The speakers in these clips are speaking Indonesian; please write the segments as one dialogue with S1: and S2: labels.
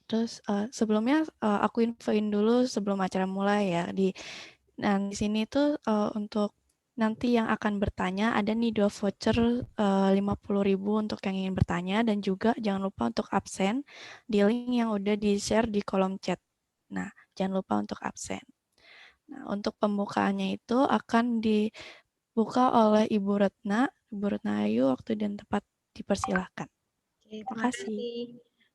S1: Terus, sebelumnya, aku infoin dulu sebelum acara mulai ya, di sini tuh, untuk nanti yang akan bertanya ada nih 2 voucher, 50.000 untuk yang ingin bertanya dan juga jangan lupa untuk absen di link yang udah di-share di kolom chat. Nah, jangan lupa untuk absen. Nah, untuk pembukaannya itu akan dibuka oleh Ibu Retna. Ibu Retna Ayu, waktu dan tempat dipersilahkan.
S2: Oke,
S1: Terima
S2: terima
S1: kasih.
S2: kasih.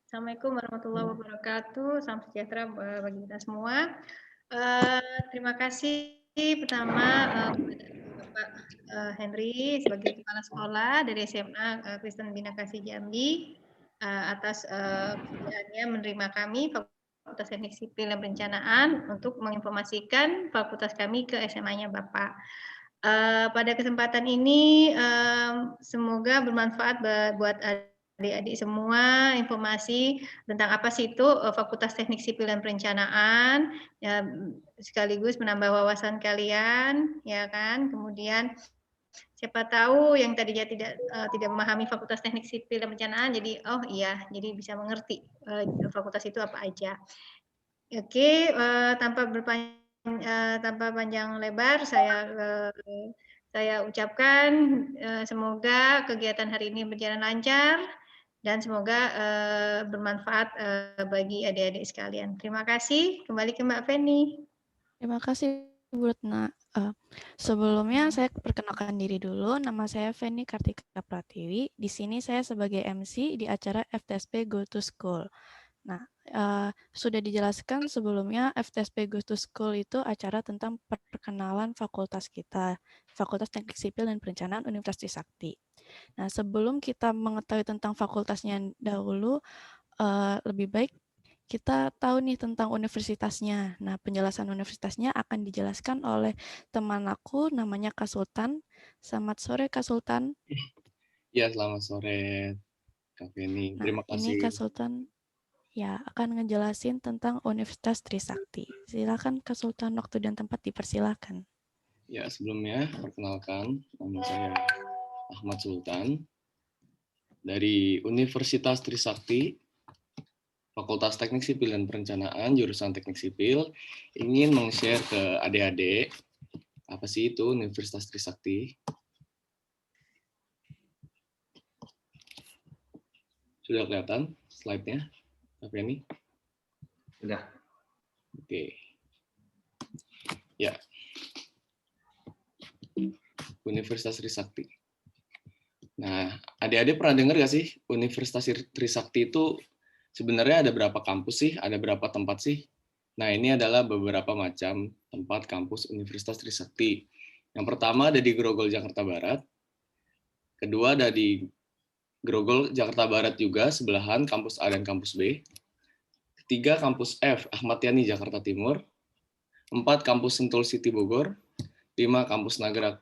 S2: Assalamualaikum warahmatullahi wabarakatuh. Salam sejahtera bagi kita semua. Terima kasih pertama kepada Bapak Henry sebagai kepala sekolah dari SMA Kristen Bina Kasih Jambi atas kesediaannya menerima kami Fakultas Teknik Sipil dan Perencanaan untuk menginformasikan fakultas kami ke SMA-nya Bapak. Pada kesempatan ini semoga bermanfaat buat adik-adik semua informasi tentang apa sih itu Fakultas Teknik Sipil dan Perencanaan, ya, sekaligus menambah wawasan kalian, ya kan. Kemudian siapa tahu yang tadinya tidak memahami Fakultas Teknik Sipil dan Perencanaan, jadi oh iya, jadi bisa mengerti fakultas itu apa aja. Oke, tanpa panjang lebar, saya ucapkan semoga kegiatan hari ini berjalan lancar dan semoga bermanfaat bagi adik-adik sekalian. Terima kasih. Kembali ke Mbak Feni.
S1: Terima kasih, Bu Retna. Sebelumnya saya perkenalkan diri dulu. Nama saya Feni Kartika Pratiwi. Di sini saya sebagai MC di acara FTSP Go to School. Nah, sudah dijelaskan sebelumnya FTSP Go to School itu acara tentang perkenalan fakultas kita, Fakultas Teknik Sipil dan Perencanaan Universitas Trisakti. Nah, sebelum kita mengetahui tentang fakultasnya dahulu, lebih baik kita tahu nih tentang universitasnya. Nah, penjelasan universitasnya akan dijelaskan oleh teman aku, namanya Kak Sultan. Selamat sore, Kak Sultan.
S3: Ya, selamat sore, Kak Feni.
S1: Nah,
S3: Terima
S1: ini Kak
S3: kasih.
S1: Sultan ya akan ngejelasin tentang Universitas Trisakti. Silakan Kak Sultan, waktu dan tempat dipersilakan.
S3: Ya, sebelumnya perkenalkan, nama saya Ahmad Sultan dari Universitas Trisakti, Fakultas Teknik Sipil dan Perencanaan, jurusan Teknik Sipil, ingin meng-share ke adik-adik apa sih itu Universitas Trisakti. Sudah kelihatan slide-nya, Kak Feni?
S4: Sudah.
S3: Oke. Ya. Universitas Trisakti. Nah, adik-adik pernah dengar nggak sih Universitas Trisakti itu sebenarnya ada berapa kampus sih? Ada berapa tempat sih? Nah, ini adalah beberapa macam tempat kampus Universitas Trisakti. Yang pertama ada di Grogol, Jakarta Barat. Kedua ada di Grogol, Jakarta Barat juga, sebelahan kampus A dan kampus B. Ketiga, kampus F, Ahmad Yani, Jakarta Timur. 4, kampus Sentul City, Bogor. 5, kampus Nagrak,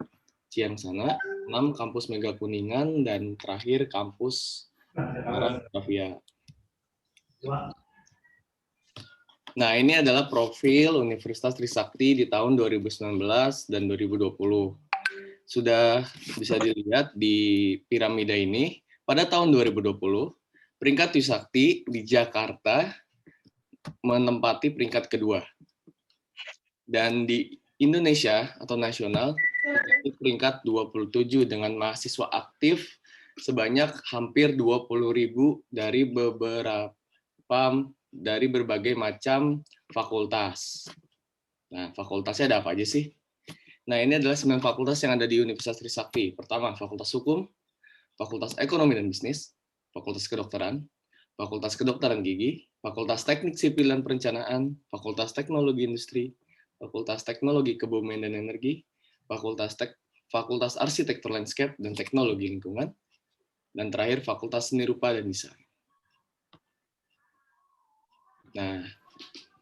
S3: Ciangsana. 6, kampus Mega Kuningan. Dan terakhir, kampus Semarang, Batavia. Nah, ini adalah profil Universitas Trisakti di tahun 2019 dan 2020. Sudah bisa dilihat di piramida ini, pada tahun 2020, peringkat Trisakti di Jakarta menempati peringkat kedua. Dan di Indonesia atau nasional, itu peringkat 27 dengan mahasiswa aktif sebanyak hampir 20.000 dari berbagai macam fakultas. Nah, fakultasnya ada apa aja sih? Nah, ini adalah 9 fakultas yang ada di Universitas Trisakti. Pertama, Fakultas Hukum, Fakultas Ekonomi dan Bisnis, Fakultas Kedokteran, Fakultas Kedokteran Gigi, Fakultas Teknik Sipil dan Perencanaan, Fakultas Teknologi Industri, Fakultas Teknologi Kebumian dan Energi, Fakultas Arsitektur Landscape dan Teknologi Lingkungan, dan terakhir Fakultas Seni Rupa dan Desain. Nah,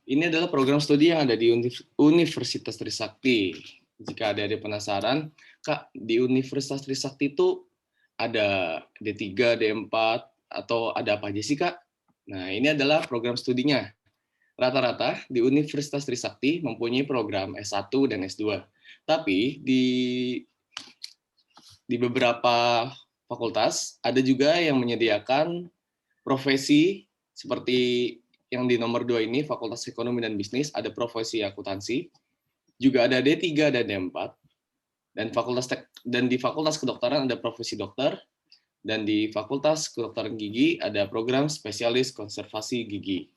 S3: ini adalah program studi yang ada di Universitas Trisakti. Jika ada penasaran, Kak, di Universitas Trisakti itu ada D3, D4, atau ada apa aja sih, Kak? Nah, ini adalah program studinya. Rata-rata di Universitas Trisakti mempunyai program S1 dan S2. Tapi di beberapa fakultas ada juga yang menyediakan profesi seperti yang di nomor 2 ini, Fakultas Ekonomi dan Bisnis, ada profesi akuntansi, juga ada D3 dan D4, dan di Fakultas Kedokteran ada profesi dokter, dan di Fakultas Kedokteran Gigi ada program spesialis konservasi gigi.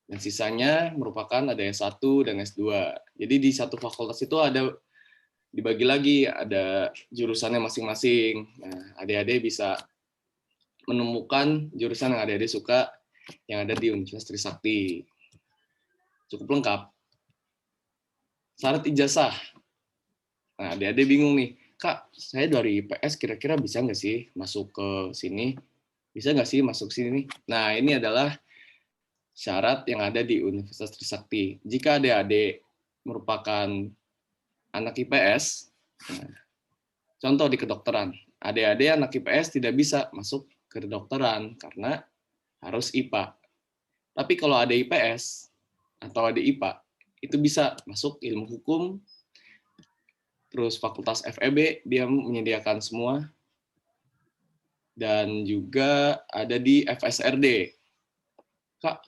S3: Dan sisanya merupakan ada S1 dan S2. Jadi di satu fakultas itu ada dibagi lagi, ada jurusannya masing-masing. Nah, adik-adik bisa menemukan jurusan yang adik-adik suka yang ada di Universitas Trisakti. Cukup lengkap. Syarat ijazah. Nah, adik-adik bingung nih, Kak, saya dari IPS kira-kira bisa nggak sih masuk ke sini? Bisa nggak sih masuk sini? Nah, ini adalah syarat yang ada di Universitas Trisakti. Jika adik-adik merupakan anak IPS, nah, contoh di kedokteran, adik-adik anak IPS tidak bisa masuk ke kedokteran karena harus IPA. Tapi kalau ada IPS atau ada IPA, itu bisa masuk ilmu hukum, terus Fakultas FEB, dia menyediakan semua, dan juga ada di FSRD. Kak,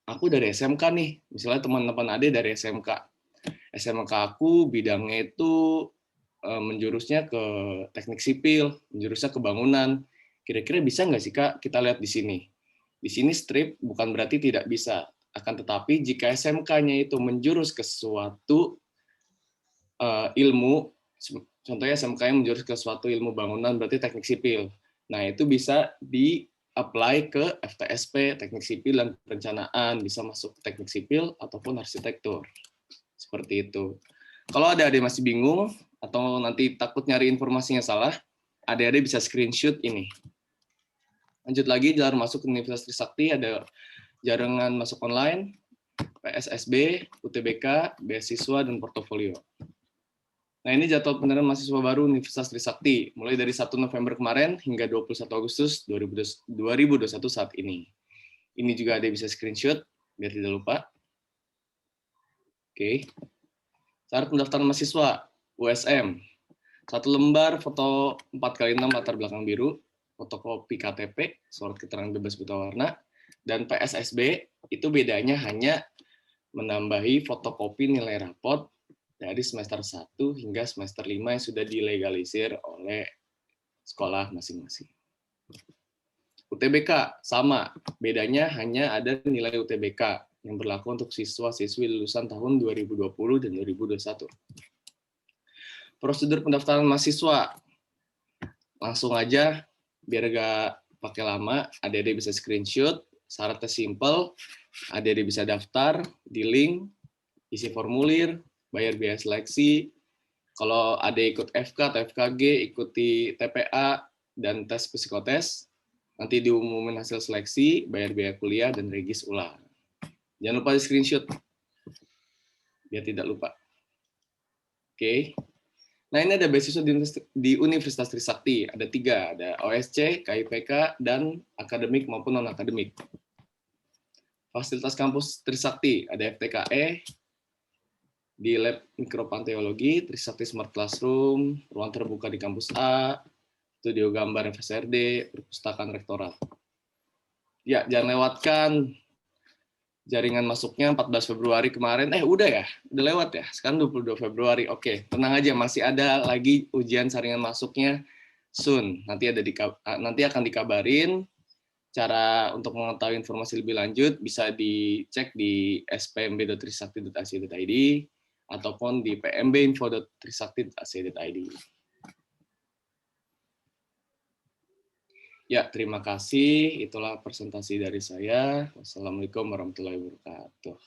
S3: aku dari SMK nih, misalnya teman-teman adik dari SMK. SMK aku bidangnya itu menjurusnya ke teknik sipil, menjurusnya ke bangunan. Kira-kira bisa nggak sih Kak kita lihat di sini? Di sini strip bukan berarti tidak bisa, akan tetapi jika SMK-nya itu menjurus ke suatu ilmu, contohnya SMK-nya menjurus ke suatu ilmu bangunan berarti teknik sipil. Nah itu bisa di-apply ke FTSP, teknik sipil dan perencanaan, bisa masuk teknik sipil ataupun arsitektur. Seperti itu. Kalau ada adik masih bingung atau nanti takut nyari informasinya salah, adik-adik bisa screenshot ini. Lanjut lagi, jalur masuk ke Universitas Trisakti ada jaringan masuk online, PSSB, UTBK, beasiswa, dan portofolio. Nah, ini jadwal penerimaan mahasiswa baru Universitas Trisakti, mulai dari 1 November kemarin hingga 21 Agustus 2021 saat ini. Ini juga ada bisa screenshot, biar tidak lupa. Oke. Syarat pendaftaran mahasiswa, USM. 1 lembar foto 4x6 latar belakang biru, fotokopi KTP, surat keterangan bebas buta warna, dan PSSB itu bedanya hanya menambahi fotokopi nilai rapot dari semester 1 hingga semester 5 yang sudah dilegalisir oleh sekolah masing-masing. UTBK sama, bedanya hanya ada nilai UTBK yang berlaku untuk siswa-siswi lulusan tahun 2020 dan 2021. Prosedur pendaftaran mahasiswa, langsung aja, biar gak pakai lama, adik-adik bisa screenshot, syaratnya simple, adik-adik bisa daftar di link, isi formulir, bayar biaya seleksi, kalau ada ikut FK atau FKG, ikuti TPA dan tes psikotes, nanti diumumin hasil seleksi, bayar biaya kuliah, dan regis ulang. Jangan lupa di screenshot, biar tidak lupa. Oke. Nah, ini ada beasiswa di Universitas Trisakti. Ada 3, ada OSC, KIPK, dan akademik maupun non-akademik. Fasilitas kampus Trisakti, ada FTKE, di lab mikropanteologi, Trisakti Smart Classroom, ruang terbuka di kampus A, studio gambar FSRD, perpustakaan rektorat. Ya, jangan lewatkan jaringan masuknya 14 Februari kemarin. Udah ya? Udah lewat ya? Sekarang 22 Februari. Oke, tenang aja, masih ada lagi ujian saringan masuknya soon. Nanti akan dikabarin. Cara untuk mengetahui informasi lebih lanjut bisa dicek di spmb.trisakti.ac.id ataupun di pmbinfo.trisakti.ac.id. Ya, terima kasih. Itulah presentasi dari saya. Wassalamualaikum warahmatullahi wabarakatuh.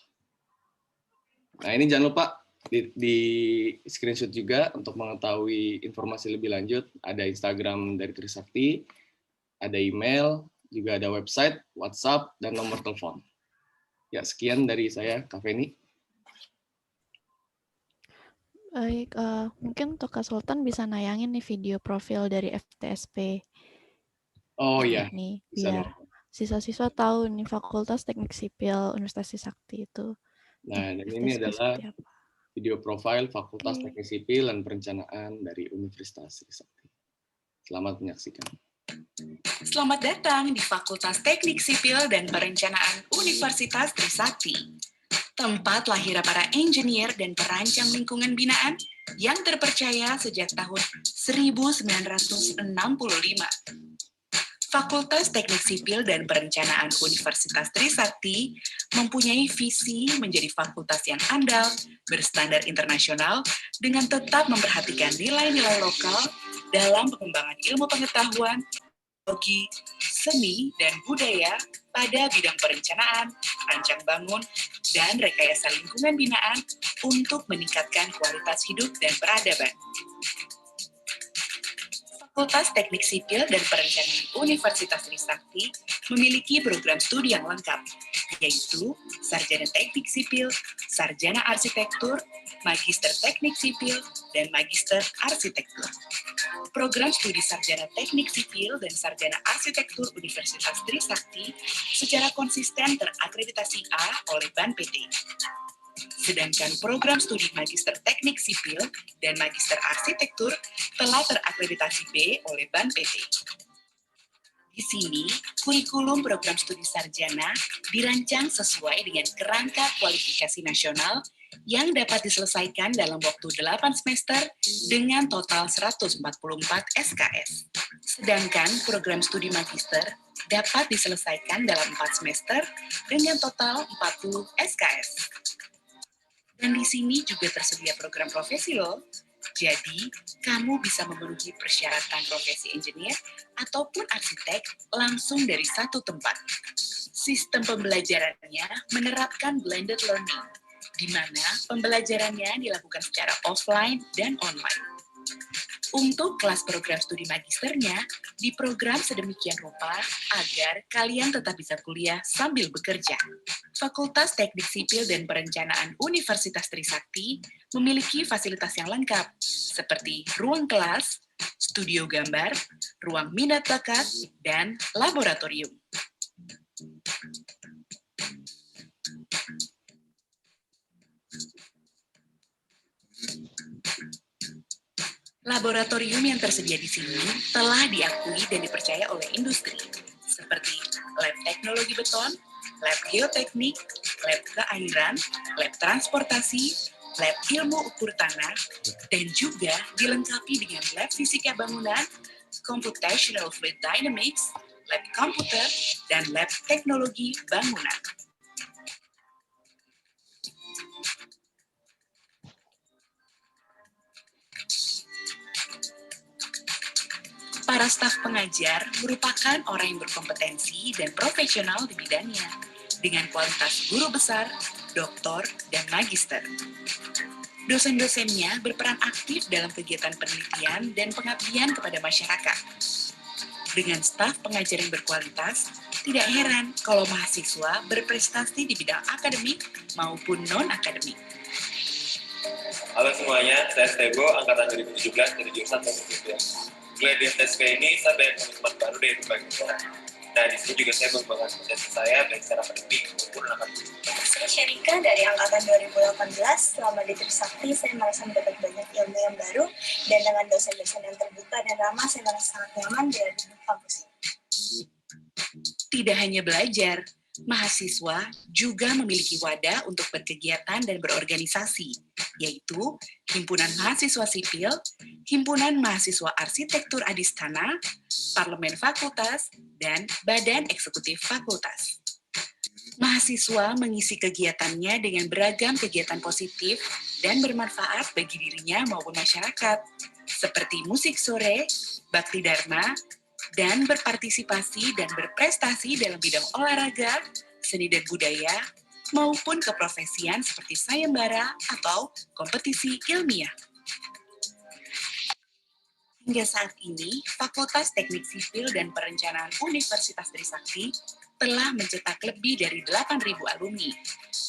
S3: Nah, ini jangan lupa di screenshot juga untuk mengetahui informasi lebih lanjut. Ada Instagram dari Trisakti, ada email, juga ada website, WhatsApp, dan nomor telepon. Ya, sekian dari saya, Kak Feni.
S1: Baik, mungkin untuk Kak Sultan bisa nayangin nih video profil dari FTSP.
S3: Oh iya,
S1: nih,
S3: bisa
S1: biar
S3: dong.
S1: siswa-siswa tahu nih Fakultas Teknik Sipil Universitas Trisakti itu.
S3: Nah, dan ini
S1: FTSP
S3: adalah
S1: seperti apa.
S3: video profil Fakultas
S1: Oke.
S3: Teknik Sipil dan Perencanaan dari Universitas Trisakti. Selamat menyaksikan.
S4: Selamat datang di Fakultas Teknik Sipil dan Perencanaan Universitas Trisakti, tempat lahir para engineer dan perancang lingkungan binaan yang terpercaya sejak tahun 1965. Fakultas Teknik Sipil dan Perencanaan Universitas Trisakti mempunyai visi menjadi fakultas yang andal, berstandar internasional, dengan tetap memperhatikan nilai-nilai lokal dalam pengembangan ilmu pengetahuan, teknologi, seni, dan budaya pada bidang perencanaan, rancang bangun, dan rekayasa lingkungan binaan untuk meningkatkan kualitas hidup dan peradaban. Fakultas Teknik Sipil dan Perencanaan Universitas Trisakti memiliki program studi yang lengkap, yaitu Sarjana Teknik Sipil, Sarjana Arsitektur, Magister Teknik Sipil, dan Magister Arsitektur. Program studi Sarjana Teknik Sipil dan Sarjana Arsitektur Universitas Trisakti secara konsisten terakreditasi A oleh BAN PT. Sedangkan program studi Magister Teknik Sipil dan Magister Arsitektur telah terakreditasi B oleh BAN PT. Di sini, kurikulum program studi sarjana dirancang sesuai dengan kerangka kualifikasi nasional yang dapat diselesaikan dalam waktu 8 semester dengan total 144 SKS. Sedangkan program studi magister dapat diselesaikan dalam 4 semester dengan total 40 SKS. Dan di sini juga tersedia program profesi loh. Jadi, kamu bisa memenuhi persyaratan profesi engineer ataupun arsitek langsung dari satu tempat. Sistem pembelajarannya menerapkan blended learning, di mana pembelajarannya dilakukan secara offline dan online. Untuk kelas program studi magisternya, diprogram sedemikian rupa agar kalian tetap bisa kuliah sambil bekerja. Fakultas Teknik Sipil dan Perencanaan Universitas Trisakti memiliki fasilitas yang lengkap, seperti ruang kelas, studio gambar, ruang minat bakat, dan laboratorium. Laboratorium yang tersedia di sini telah diakui dan dipercaya oleh industri, seperti lab teknologi beton, lab geoteknik, lab keairan, lab transportasi, lab ilmu ukur tanah, dan juga dilengkapi dengan lab fisika bangunan, computational fluid dynamics, lab komputer, dan lab teknologi bangunan. Para staf pengajar merupakan orang yang berkompetensi dan profesional di bidangnya, dengan kualitas guru besar, doktor, dan magister. Dosen-dosennya berperan aktif dalam kegiatan penelitian dan pengabdian kepada masyarakat. Dengan staf pengajar yang berkualitas, tidak heran kalau mahasiswa berprestasi di bidang akademik maupun non-akademik.
S5: Halo semuanya, saya Stego, angkatan 2017 dari jurusan Teknik Sipil. Mulai di FTSP ini, saya banyak teman-teman baru dari berbagai negara. Nah, di sini juga saya mengembangkan potensi saya, baik secara akademik maupun akademik.
S6: Saya Syarika dari angkatan 2018. Selama di Trisakti, saya merasa mendapat banyak ilmu yang baru, dan dengan dosen-dosen yang terbuka dan ramah, saya merasa sangat nyaman berada di kampus ini.
S4: Tidak hanya belajar, mahasiswa juga memiliki wadah untuk berkegiatan dan berorganisasi, yaitu Himpunan Mahasiswa Sipil, Himpunan Mahasiswa Arsitektur Adistana, Parlemen Fakultas, dan Badan Eksekutif Fakultas. Mahasiswa mengisi kegiatannya dengan beragam kegiatan positif dan bermanfaat bagi dirinya maupun masyarakat, seperti musik sore, bakti dharma, dan berpartisipasi dan berprestasi dalam bidang olahraga, seni dan budaya, maupun keprofesian seperti sayembara atau kompetisi ilmiah. Hingga saat ini, Fakultas Teknik Sipil dan Perencanaan Universitas Trisakti telah mencetak lebih dari 8.000 alumni.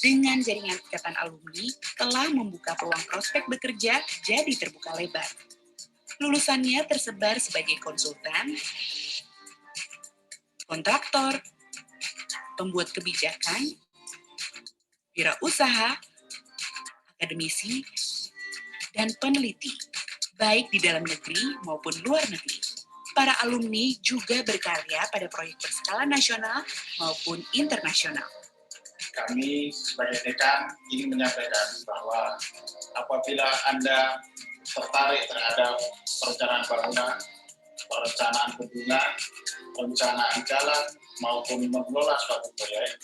S4: Dengan jaringan ikatan alumni, telah membuka peluang prospek bekerja jadi terbuka lebar. Lulusannya tersebar sebagai konsultan, kontraktor, pembuat kebijakan, wirausaha, akademisi, dan peneliti, baik di dalam negeri maupun luar negeri. para alumni juga berkarya pada proyek berskala nasional maupun internasional.
S7: Kami sebagai dekan ingin menyampaikan bahwa apabila Anda tertarik terhadap perencanaan bangunan, perencanaan bendungan, perencanaan jalan, maupun mengelola suatu proyek,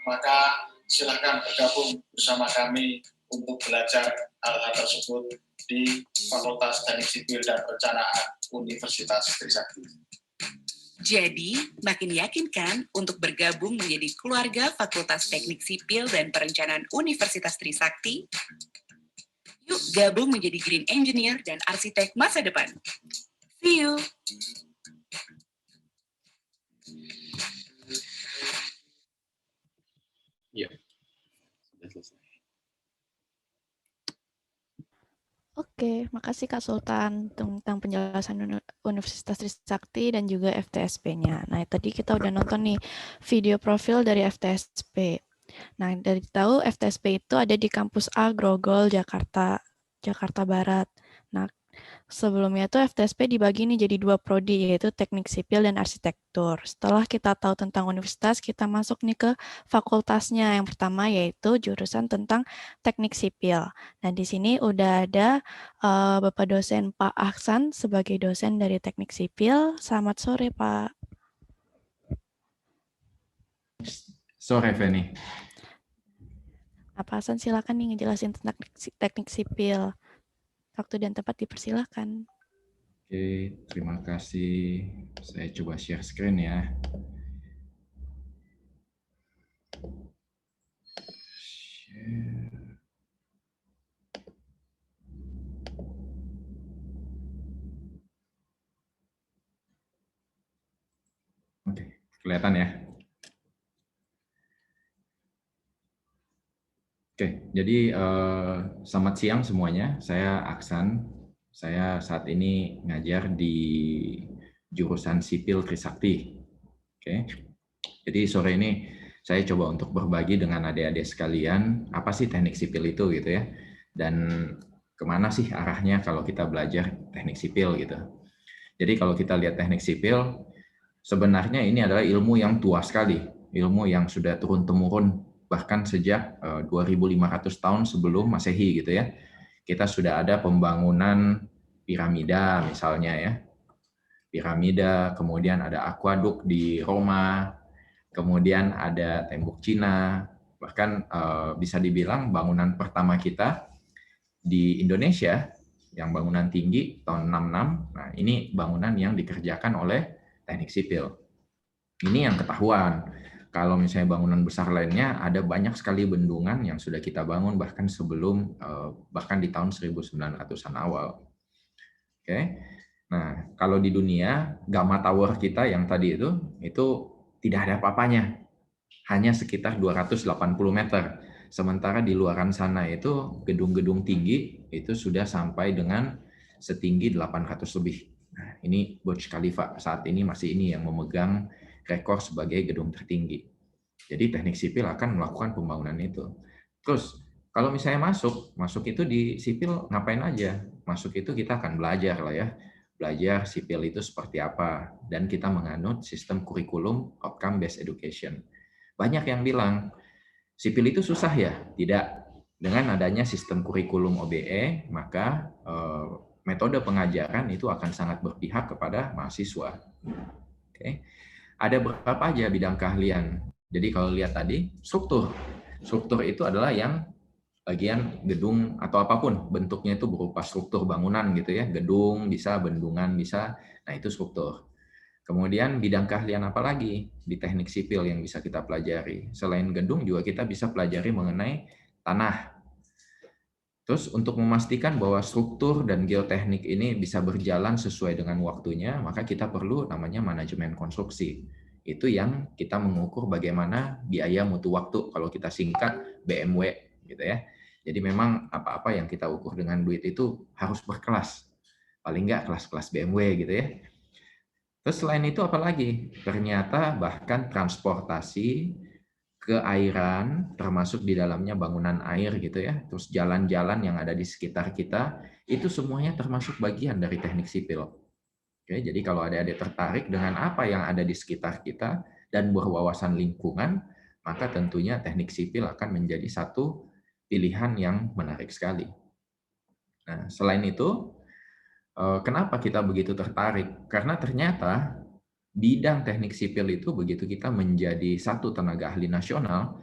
S7: maka silakan bergabung bersama kami untuk belajar hal-hal tersebut di Fakultas Teknik Sipil dan Perencanaan Universitas Trisakti.
S4: Jadi, makin yakin kan untuk bergabung menjadi keluarga Fakultas Teknik Sipil dan Perencanaan Universitas Trisakti? Yuk gabung menjadi Green Engineer dan arsitek masa depan. See you!
S3: Ya, sudah selesai.
S1: Oke, makasih Kak Sultan tentang penjelasan Universitas Trisakti dan juga FTSP-nya. Nah, tadi kita udah nonton nih video profil dari FTSP. Nah, dari tahu FTSP itu ada di kampus A Grogol, Jakarta Barat. Nah, sebelumnya tuh FTSP dibagi nih jadi 2 prodi, yaitu Teknik Sipil dan Arsitektur. Setelah kita tahu tentang universitas, kita masuk nih ke fakultasnya. Yang pertama yaitu jurusan tentang Teknik Sipil. Nah, di sini udah ada Bapak dosen Pak Ahsan sebagai dosen dari Teknik Sipil. Selamat sore, Pak.
S8: Sore, Feni.
S1: Nah, Pak Ahsan silakan nih ngejelasin tentang Teknik Sipil. Waktu dan tempat dipersilakan.
S8: Oke, terima kasih. Saya coba share screen ya. Share. Oke, kelihatan ya. Oke, jadi selamat siang semuanya. Saya Aksan. Saya saat ini ngajar di jurusan Sipil Trisakti. Oke, jadi sore ini saya coba untuk berbagi dengan adik-adik sekalian apa sih teknik sipil itu gitu ya, dan kemana sih arahnya kalau kita belajar teknik sipil gitu. Jadi kalau kita lihat teknik sipil, sebenarnya ini adalah ilmu yang tua sekali, ilmu yang sudah turun-temurun bahkan sejak 2500 tahun sebelum Masehi gitu ya. Kita sudah ada pembangunan piramida misalnya ya. Piramida, kemudian ada akuaduk di Roma, kemudian ada tembok Cina, bahkan bisa dibilang bangunan pertama kita di Indonesia yang bangunan tinggi tahun 66. Nah, ini bangunan yang dikerjakan oleh teknik sipil. Ini yang ketahuan. Kalau misalnya bangunan besar lainnya, ada banyak sekali bendungan yang sudah kita bangun bahkan sebelum, bahkan di tahun 1900-an awal. Oke, nah kalau di dunia, Gamma Tower kita yang tadi itu tidak ada apa-apanya, hanya sekitar 280 meter. Sementara di luaran sana itu gedung-gedung tinggi itu sudah sampai dengan setinggi 800 lebih. Nah, ini Burj Khalifa saat ini masih ini yang memegang rekor sebagai gedung tertinggi. Jadi teknik sipil akan melakukan pembangunan itu. Terus kalau misalnya masuk itu di sipil ngapain aja? Masuk itu kita akan belajar lah ya. Belajar sipil itu seperti apa, dan kita menganut sistem kurikulum outcome based education. Banyak yang bilang sipil itu susah ya? Tidak. Dengan adanya sistem kurikulum OBE, maka metode pengajaran itu akan sangat berpihak kepada mahasiswa. Oke. Ada berapa aja bidang keahlian? Jadi kalau lihat tadi, struktur. Struktur itu adalah yang bagian gedung atau apapun, bentuknya itu berupa struktur bangunan gitu ya. Gedung bisa, bendungan bisa, nah itu struktur. Kemudian bidang keahlian apa lagi di teknik sipil yang bisa kita pelajari? Selain gedung juga kita bisa pelajari mengenai tanah. Terus untuk memastikan bahwa struktur dan geoteknik ini bisa berjalan sesuai dengan waktunya, maka kita perlu namanya manajemen konstruksi. Itu yang kita mengukur bagaimana biaya mutu waktu, kalau kita singkat BMW gitu ya. Jadi memang apa-apa yang kita ukur dengan duit itu harus berkelas. Paling nggak kelas-kelas BMW gitu ya. Terus selain itu apa lagi? Ternyata bahkan transportasi, keairan, termasuk di dalamnya bangunan air gitu ya, terus jalan-jalan yang ada di sekitar kita, itu semuanya termasuk bagian dari teknik sipil. Oke, jadi kalau adik-adik tertarik dengan apa yang ada di sekitar kita dan berwawasan lingkungan, maka tentunya teknik sipil akan menjadi satu pilihan yang menarik sekali. Nah, selain itu, kenapa kita begitu tertarik? Karena ternyata bidang teknik sipil itu begitu kita menjadi satu tenaga ahli nasional,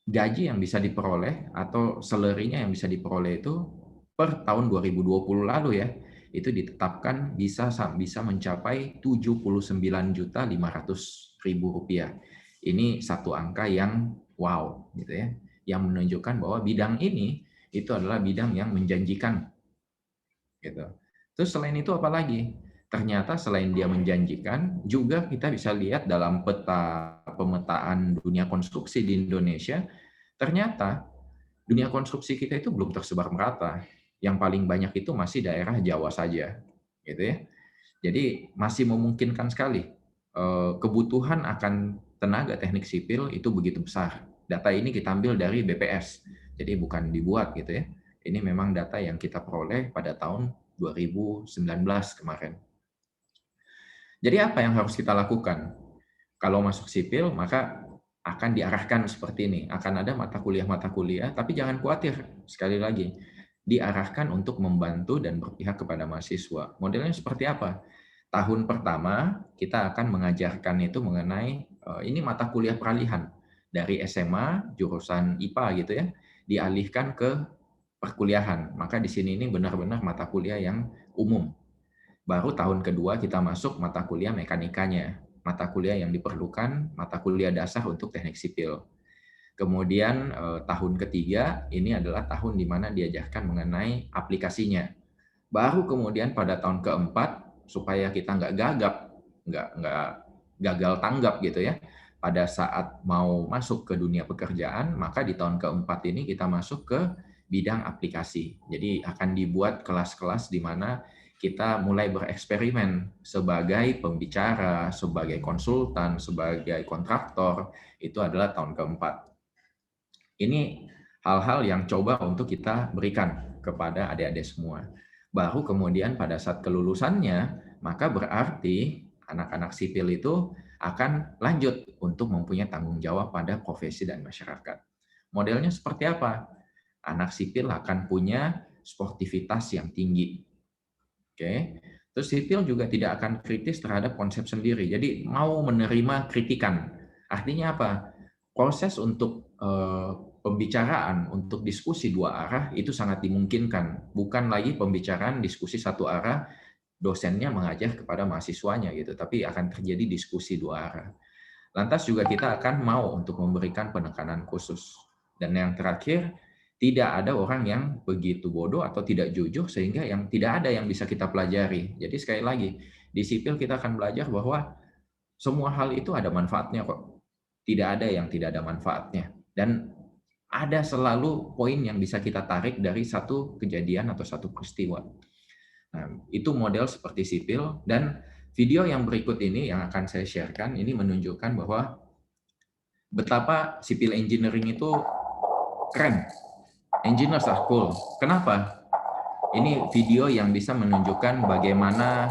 S8: gaji yang bisa diperoleh atau salary-nya yang bisa diperoleh itu per tahun 2020 lalu ya, itu ditetapkan bisa mencapai Rp79.500.000. Ini satu angka yang wow gitu ya, yang menunjukkan bahwa bidang ini itu adalah bidang yang menjanjikan gitu. Terus selain itu apa lagi? Ternyata selain dia menjanjikan, juga kita bisa lihat dalam peta pemetaan dunia konstruksi di Indonesia, ternyata dunia konstruksi kita itu belum tersebar merata. Yang paling banyak itu masih daerah Jawa saja, gitu ya. Jadi masih memungkinkan sekali. Kebutuhan akan tenaga teknik sipil itu begitu besar. Data ini kita ambil dari BPS, jadi bukan dibuat gitu ya. Ini memang data yang kita peroleh pada tahun 2019 kemarin. Jadi apa yang harus kita lakukan? Kalau masuk sipil, maka akan diarahkan seperti ini. Akan ada mata kuliah, tapi jangan khawatir. Sekali lagi, diarahkan untuk membantu dan berpihak kepada mahasiswa. Modelnya seperti apa? Tahun pertama, kita akan mengajarkan itu mengenai, ini mata kuliah peralihan. Dari SMA, jurusan IPA gitu ya, dialihkan ke perkuliahan. Maka di sini ini benar-benar mata kuliah yang umum. Baru tahun kedua kita masuk mata kuliah mekanikanya. Mata kuliah yang diperlukan, mata kuliah dasar untuk teknik sipil. Kemudian tahun ketiga ini adalah tahun di mana diajarkan mengenai aplikasinya. Baru kemudian pada tahun keempat, supaya kita nggak gagal tanggap gitu ya, pada saat mau masuk ke dunia pekerjaan, maka di tahun keempat ini kita masuk ke bidang aplikasi. Jadi akan dibuat kelas-kelas di mana kita mulai bereksperimen sebagai pembicara, sebagai konsultan, sebagai kontraktor, itu adalah tahun keempat. Ini hal-hal yang coba untuk kita berikan kepada adik-adik semua. Baru kemudian pada saat kelulusannya, maka berarti anak-anak sipil itu akan lanjut untuk mempunyai tanggung jawab pada profesi dan masyarakat. Modelnya seperti apa? Anak sipil akan punya sportivitas yang tinggi. Oke. Terus sipil juga tidak akan kritis terhadap konsep sendiri. Jadi mau menerima kritikan. Artinya apa? Proses untuk pembicaraan, untuk diskusi dua arah itu sangat dimungkinkan. Bukan lagi pembicaraan diskusi satu arah, dosennya mengajar kepada mahasiswanya gitu, tapi akan terjadi diskusi dua arah. Lantas juga kita akan mau untuk memberikan penekanan khusus. Dan yang terakhir, tidak ada orang yang begitu bodoh atau tidak jujur sehingga yang tidak ada yang bisa kita pelajari. Jadi sekali lagi, di sipil kita akan belajar bahwa semua hal itu ada manfaatnya kok. Tidak ada yang tidak ada manfaatnya. Dan ada selalu poin yang bisa kita tarik dari satu kejadian atau satu peristiwa. Nah, itu model seperti sipil, dan video yang berikut ini yang akan saya sharekan ini menunjukkan bahwa betapa civil engineering itu keren. Engineers are cool. Kenapa? Ini video yang bisa menunjukkan bagaimana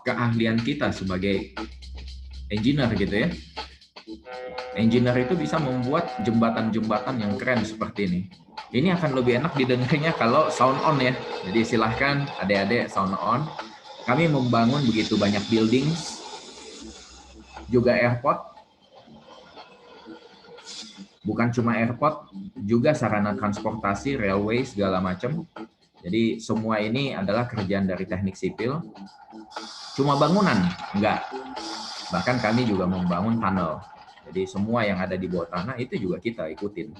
S8: keahlian kita sebagai engineer gitu ya. Engineer itu bisa membuat jembatan-jembatan yang keren seperti ini. Ini akan lebih enak didengarnya kalau sound on ya. Jadi silahkan adik-adik sound on. Kami membangun begitu banyak buildings, juga airport. Bukan cuma airport, juga sarana transportasi, railway, segala macam. Jadi semua ini adalah kerjaan dari teknik sipil. Cuma bangunan? Enggak. Bahkan kami juga membangun tunnel. Jadi semua yang ada di bawah tanah itu juga kita ikutin.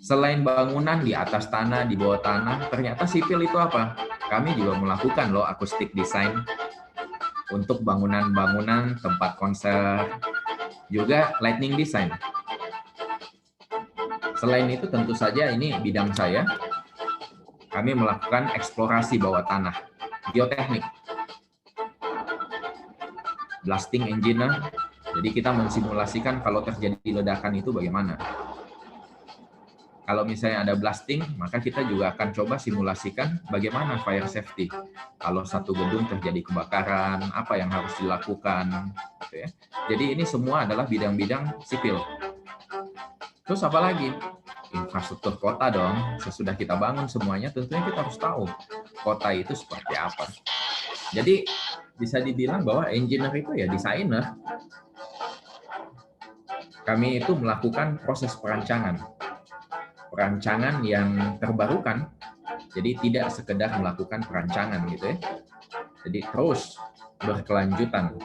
S8: Selain bangunan di atas tanah, di bawah tanah, ternyata sipil itu apa? Kami juga melakukan loh acoustic design untuk bangunan-bangunan, tempat konser, juga lighting design. Selain itu tentu saja ini bidang saya. Kami melakukan eksplorasi bawah tanah, geoteknik, blasting engineer. Jadi kita mensimulasikan kalau terjadi ledakan itu bagaimana. Kalau misalnya ada blasting, maka kita juga akan coba simulasikan bagaimana fire safety. Kalau satu gedung terjadi kebakaran, apa yang harus dilakukan. Gitu ya. Jadi ini semua adalah bidang-bidang sipil. Terus apa lagi? Infrastruktur kota dong. Sesudah kita bangun semuanya, tentunya kita harus tahu kota itu seperti apa. Jadi bisa dibilang bahwa engineer itu ya desainer. Kami itu melakukan proses perancangan yang terbarukan. Jadi tidak sekedar melakukan perancangan gitu ya. Jadi terus berkelanjutan.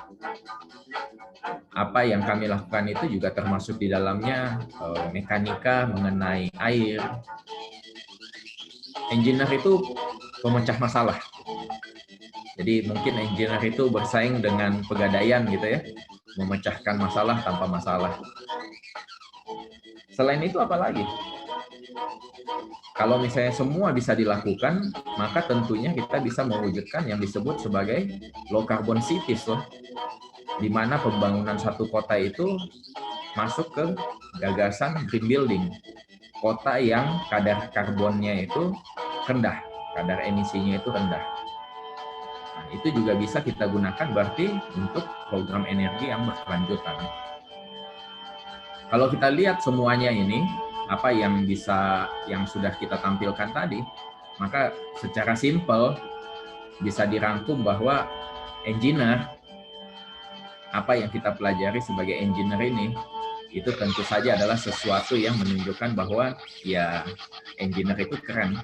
S8: Apa yang kami lakukan itu juga termasuk di dalamnya mekanika mengenai air. Engineer itu pemecah masalah. Jadi mungkin engineer itu bersaing dengan pegadaian gitu ya, memecahkan masalah tanpa masalah. Selain itu apa lagi? Kalau misalnya semua bisa dilakukan, maka tentunya kita bisa mewujudkan yang disebut sebagai low carbon cities loh. Di mana pembangunan satu kota itu masuk ke gagasan green building. Kota yang kadar karbonnya itu rendah, kadar emisinya itu rendah. Nah, itu juga bisa kita gunakan berarti untuk program energi yang berkelanjutan. Kalau kita lihat semuanya ini, apa yang sudah kita tampilkan tadi, maka secara simpel bisa dirangkum bahwa engineer, apa yang kita pelajari sebagai engineer ini, itu tentu saja adalah sesuatu yang menunjukkan bahwa ya engineer itu keren.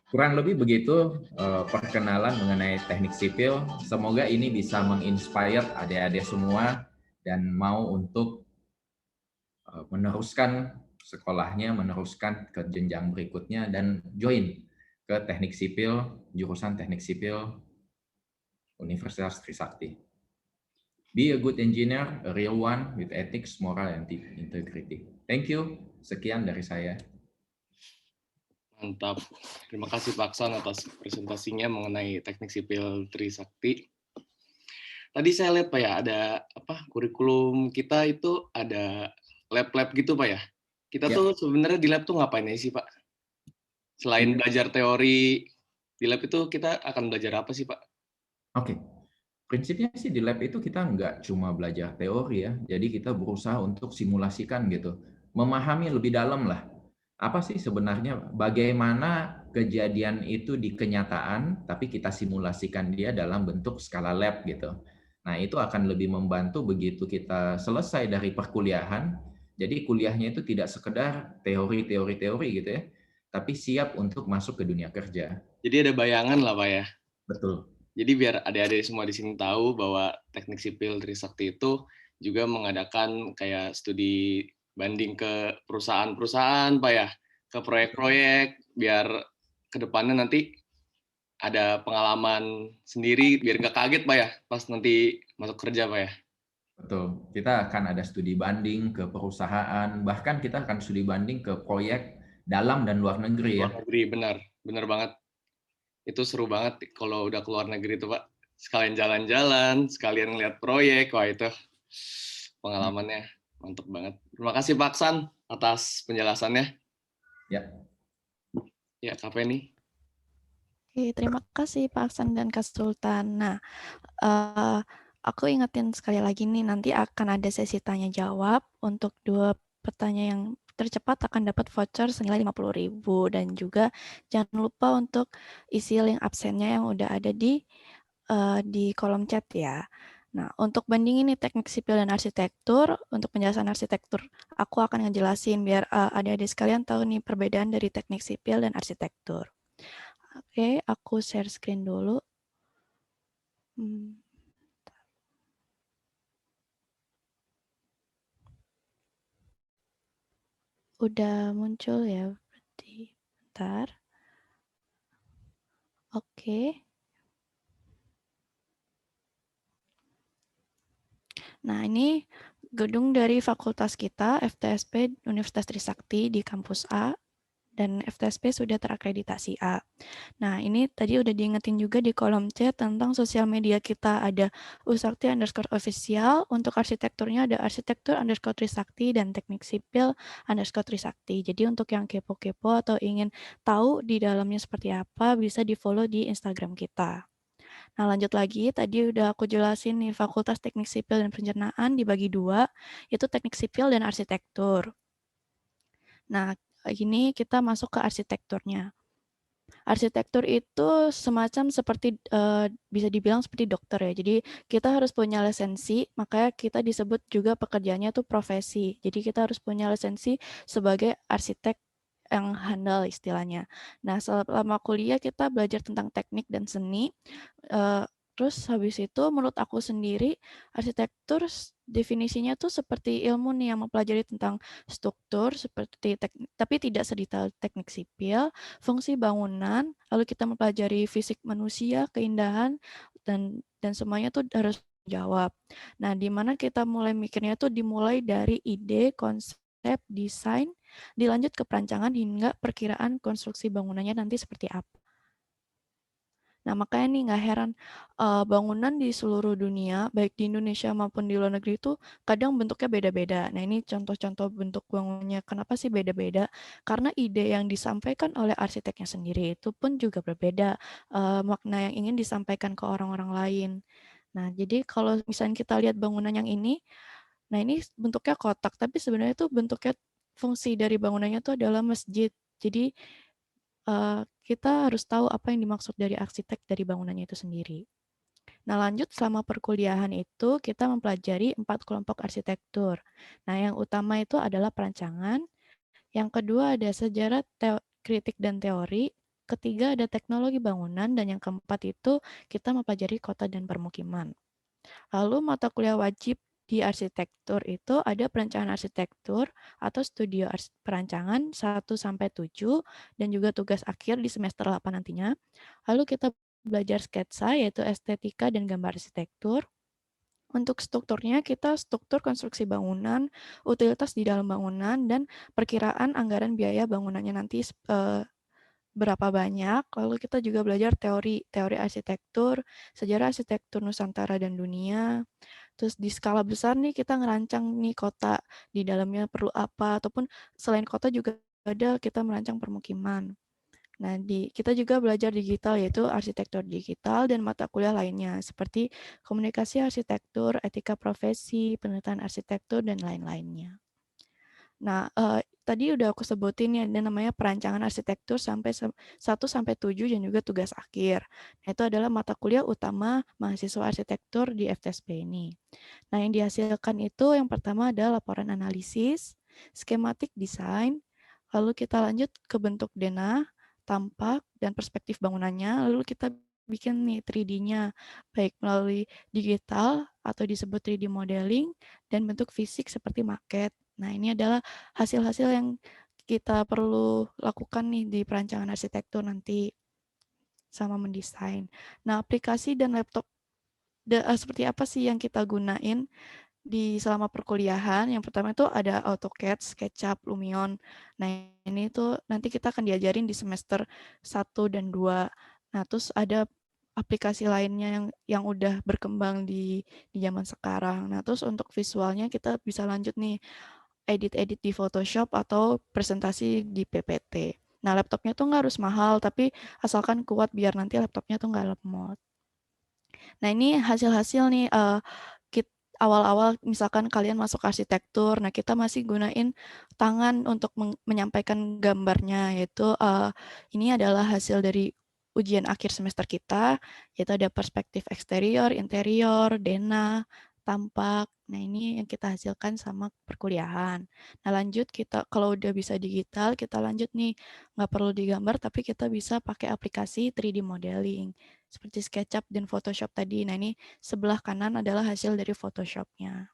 S8: Kurang lebih begitu perkenalan mengenai teknik sipil. Semoga ini bisa menginspire adik-adik semua dan mau untuk meneruskan sekolahnya, meneruskan ke jenjang berikutnya, dan join ke teknik sipil, jurusan teknik sipil Universitas Trisakti. Be a good engineer, a real one with ethics, moral, and integrity. Thank you. Sekian dari saya.
S3: Mantap. Terima kasih Pak Aksan atas presentasinya mengenai teknik sipil Trisakti. Tadi saya lihat Pak ya, ada kurikulum kita itu ada lab-lab gitu Pak ya. Kita tuh sebenarnya di lab tuh ngapain sih Pak? Selain belajar teori, di lab itu kita akan belajar apa sih Pak?
S8: Oke. Prinsipnya sih di lab itu kita nggak cuma belajar teori ya, jadi kita berusaha untuk simulasikan gitu, memahami lebih dalam lah. Apa sih sebenarnya, bagaimana kejadian itu di kenyataan, tapi kita simulasikan dia dalam bentuk skala lab gitu. Nah itu akan lebih membantu begitu kita selesai dari perkuliahan, jadi kuliahnya itu tidak sekedar teori gitu ya, tapi siap untuk masuk ke dunia kerja.
S3: Jadi ada bayangan lah Pak ya?
S8: Betul.
S3: Jadi biar adik-adik semua di sini tahu bahwa teknik sipil Trisakti itu juga mengadakan kayak studi banding ke perusahaan-perusahaan, Pak ya, ke proyek-proyek, biar ke depannya nanti ada pengalaman sendiri, biar nggak kaget, Pak ya, pas nanti masuk kerja, Pak ya.
S8: Betul, kita akan ada studi banding ke perusahaan, bahkan kita akan studi banding ke proyek dalam dan luar negeri ya.
S3: Luar negeri, benar banget. Itu seru banget kalau udah keluar negeri itu Pak. Sekalian jalan-jalan, sekalian ngeliat proyek, wah itu pengalamannya mantap banget. Terima kasih Pak Aksan atas penjelasannya.
S8: Ya.
S3: Ya, Kak Penny.
S1: Oke, terima kasih Pak Aksan dan Kak Sultan. Nah, aku ingetin sekali lagi nih, nanti akan ada sesi tanya jawab. Untuk 2 pertanyaan yang tercepat akan dapat voucher senilai 50.000, dan juga jangan lupa untuk isi link absennya yang udah ada di kolom chat ya. Nah, untuk banding ini teknik sipil dan arsitektur, untuk penjelasan arsitektur aku akan ngejelasin biar adik-adik sekalian tahu nih perbedaan dari teknik sipil dan arsitektur. Oke, aku share screen dulu. Udah muncul ya, berarti bentar. Oke. Nah, ini gedung dari fakultas kita, FTSP Universitas Trisakti di kampus A. dan FTSP sudah terakreditasi A. Nah, ini tadi udah diingetin juga di kolom chat tentang sosial media kita. Ada usakti_official, untuk arsitekturnya ada arsitektur_trisakti dan teknik sipil _trisakti. Jadi untuk yang kepo-kepo atau ingin tahu di dalamnya seperti apa, bisa di-follow di Instagram kita. Nah, lanjut lagi, tadi udah aku jelasin nih, Fakultas Teknik Sipil dan Perencanaan dibagi 2, yaitu teknik sipil dan arsitektur. Nah, ini kita masuk ke arsitekturnya. Arsitektur itu semacam seperti, bisa dibilang seperti dokter ya. Jadi kita harus punya lisensi, makanya kita disebut juga pekerjaannya tuh profesi. Jadi kita harus punya lisensi sebagai arsitek yang handal istilahnya. Nah, selama kuliah kita belajar tentang teknik dan seni, terus habis itu menurut aku sendiri arsitektur definisinya tuh seperti ilmu nih yang mempelajari tentang struktur seperti tapi tidak sedetail teknik sipil, fungsi bangunan, lalu kita mempelajari fisik manusia, keindahan dan semuanya tuh harus jawab. Nah, di mana kita mulai mikirnya tuh dimulai dari ide, konsep, desain, dilanjut ke perancangan hingga perkiraan konstruksi bangunannya nanti seperti apa. Nah, makanya nih nggak heran bangunan di seluruh dunia, baik di Indonesia maupun di luar negeri itu kadang bentuknya beda-beda. Nah, ini contoh-contoh bentuk bangunannya. Kenapa sih beda-beda? Karena ide yang disampaikan oleh arsiteknya sendiri itu pun juga berbeda, makna yang ingin disampaikan ke orang-orang lain. Nah, jadi kalau misalnya kita lihat bangunan yang ini, nah ini bentuknya kotak, tapi sebenarnya itu bentuknya fungsi dari bangunannya itu adalah masjid. Jadi kita harus tahu apa yang dimaksud dari arsitek dari bangunannya itu sendiri. Nah, lanjut selama perkuliahan itu kita mempelajari 4 kelompok arsitektur. Nah, yang utama itu adalah perancangan, yang kedua ada sejarah, kritik dan teori, ketiga ada teknologi bangunan, dan yang keempat itu kita mempelajari kota dan permukiman. Lalu mata kuliah wajib di arsitektur itu ada perencanaan arsitektur atau studio perancangan 1-7 dan juga tugas akhir di semester 8 nantinya. Lalu kita belajar sketsa yaitu estetika dan gambar arsitektur. Untuk strukturnya kita struktur konstruksi bangunan, utilitas di dalam bangunan, dan perkiraan anggaran biaya bangunannya nanti berapa banyak. Lalu kita juga belajar teori arsitektur, sejarah arsitektur Nusantara dan dunia. Terus di skala besar nih kita ngerancang nih kota, di dalamnya perlu apa, ataupun selain kota juga ada kita merancang permukiman. Nah, kita juga belajar digital yaitu arsitektur digital dan mata kuliah lainnya seperti komunikasi arsitektur, etika profesi, penelitian arsitektur, dan lain-lainnya. Nah, tadi udah aku sebutin ya, ada namanya perancangan arsitektur sampai 1-7 dan juga tugas akhir. Nah, itu adalah mata kuliah utama mahasiswa arsitektur di FTSP ini. Nah, yang dihasilkan itu yang pertama adalah laporan analisis, skematik desain, lalu kita lanjut ke bentuk denah, tampak, dan perspektif bangunannya, lalu kita bikin nih 3D-nya, baik melalui digital atau disebut 3D modeling, dan bentuk fisik seperti maket. Nah, ini adalah hasil-hasil yang kita perlu lakukan nih di perancangan arsitektur nanti sama mendesain. Nah, aplikasi dan laptop seperti apa sih yang kita gunain di selama perkuliahan? Yang pertama itu ada AutoCAD, SketchUp, Lumion. Nah, ini tuh nanti kita akan diajarin di semester 1 dan 2. Nah, terus ada aplikasi lainnya yang udah berkembang di zaman sekarang. Nah, terus untuk visualnya kita bisa lanjut nih edit-edit di Photoshop atau presentasi di PPT. Nah, laptopnya tuh nggak harus mahal, tapi asalkan kuat biar nanti laptopnya tuh nggak lemot. Nah, ini hasil-hasil nih awal-awal misalkan kalian masuk arsitektur, nah kita masih gunain tangan untuk menyampaikan gambarnya, yaitu ini adalah hasil dari ujian akhir semester kita, yaitu ada perspektif eksterior, interior, denah, tampak. Nah, ini yang kita hasilkan sama perkuliahan. Nah, lanjut kita kalau udah bisa digital, kita lanjut nih, nggak perlu digambar, tapi kita bisa pakai aplikasi 3D modeling seperti SketchUp dan Photoshop tadi. Nah, ini sebelah kanan adalah hasil dari Photoshop-nya.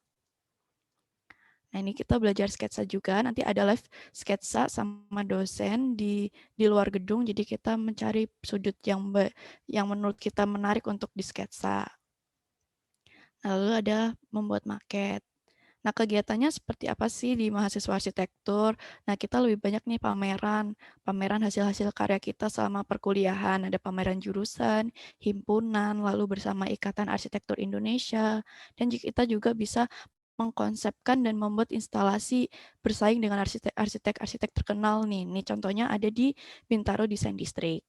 S1: Nah, ini kita belajar sketsa juga. Nanti ada live sketsa sama dosen di luar gedung. Jadi kita mencari sudut yang menurut kita menarik untuk disketsa. Lalu ada membuat maket. Nah, kegiatannya seperti apa sih di mahasiswa arsitektur? Nah, kita lebih banyak nih pameran hasil-hasil karya kita selama perkuliahan. Ada pameran jurusan, himpunan, lalu bersama Ikatan Arsitektur Indonesia. Dan kita juga bisa mengkonsepkan dan membuat instalasi bersaing dengan arsitek-arsitek terkenal nih. Nih contohnya ada di Bintaro Design District.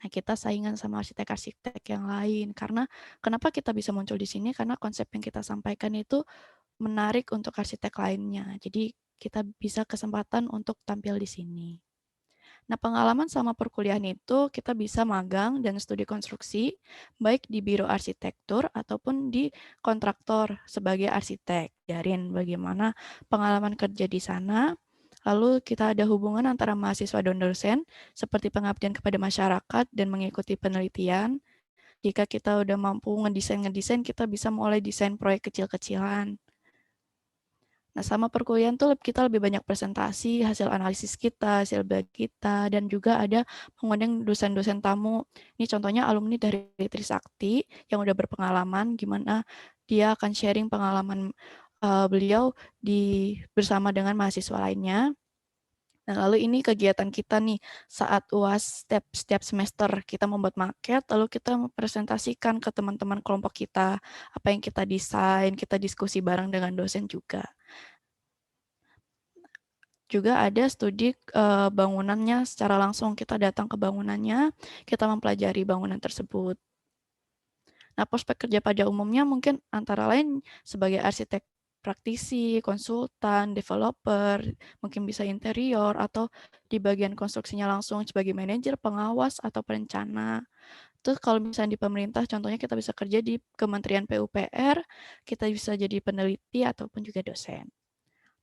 S1: Nah, kita saingan sama arsitek-arsitek yang lain. Karena kenapa kita bisa muncul di sini? Karena konsep yang kita sampaikan itu menarik untuk arsitek lainnya. Jadi kita bisa kesempatan untuk tampil di sini. Nah, pengalaman selama perkuliahan itu kita bisa magang dan studi konstruksi, baik di biro arsitektur ataupun di kontraktor sebagai arsitek. Ajarin bagaimana pengalaman kerja di sana. Lalu kita ada hubungan antara mahasiswa dan dosen, seperti pengabdian kepada masyarakat dan mengikuti penelitian. Jika kita udah mampu ngedesain, kita bisa mulai desain proyek kecil-kecilan. Nah, sama perkuliahan tuh kita lebih banyak presentasi, hasil analisis kita, hasil bag kita, dan juga ada mengundang dosen-dosen tamu. Ini contohnya alumni dari Trisakti yang udah berpengalaman, gimana dia akan sharing pengalaman beliau bersama dengan mahasiswa lainnya. Nah, lalu ini kegiatan kita nih saat UAS setiap semester kita membuat maket, lalu kita mempresentasikan ke teman-teman kelompok kita apa yang kita desain, kita diskusi bareng dengan dosen juga. Juga ada studi bangunannya secara langsung, kita datang ke bangunannya, kita mempelajari bangunan tersebut. Nah, prospek kerja pada umumnya mungkin antara lain sebagai arsitek praktisi, konsultan, developer, mungkin bisa interior, atau di bagian konstruksinya langsung sebagai manajer, pengawas, atau perencana. Terus kalau misalnya di pemerintah, contohnya kita bisa kerja di Kementerian PUPR, kita bisa jadi peneliti ataupun juga dosen.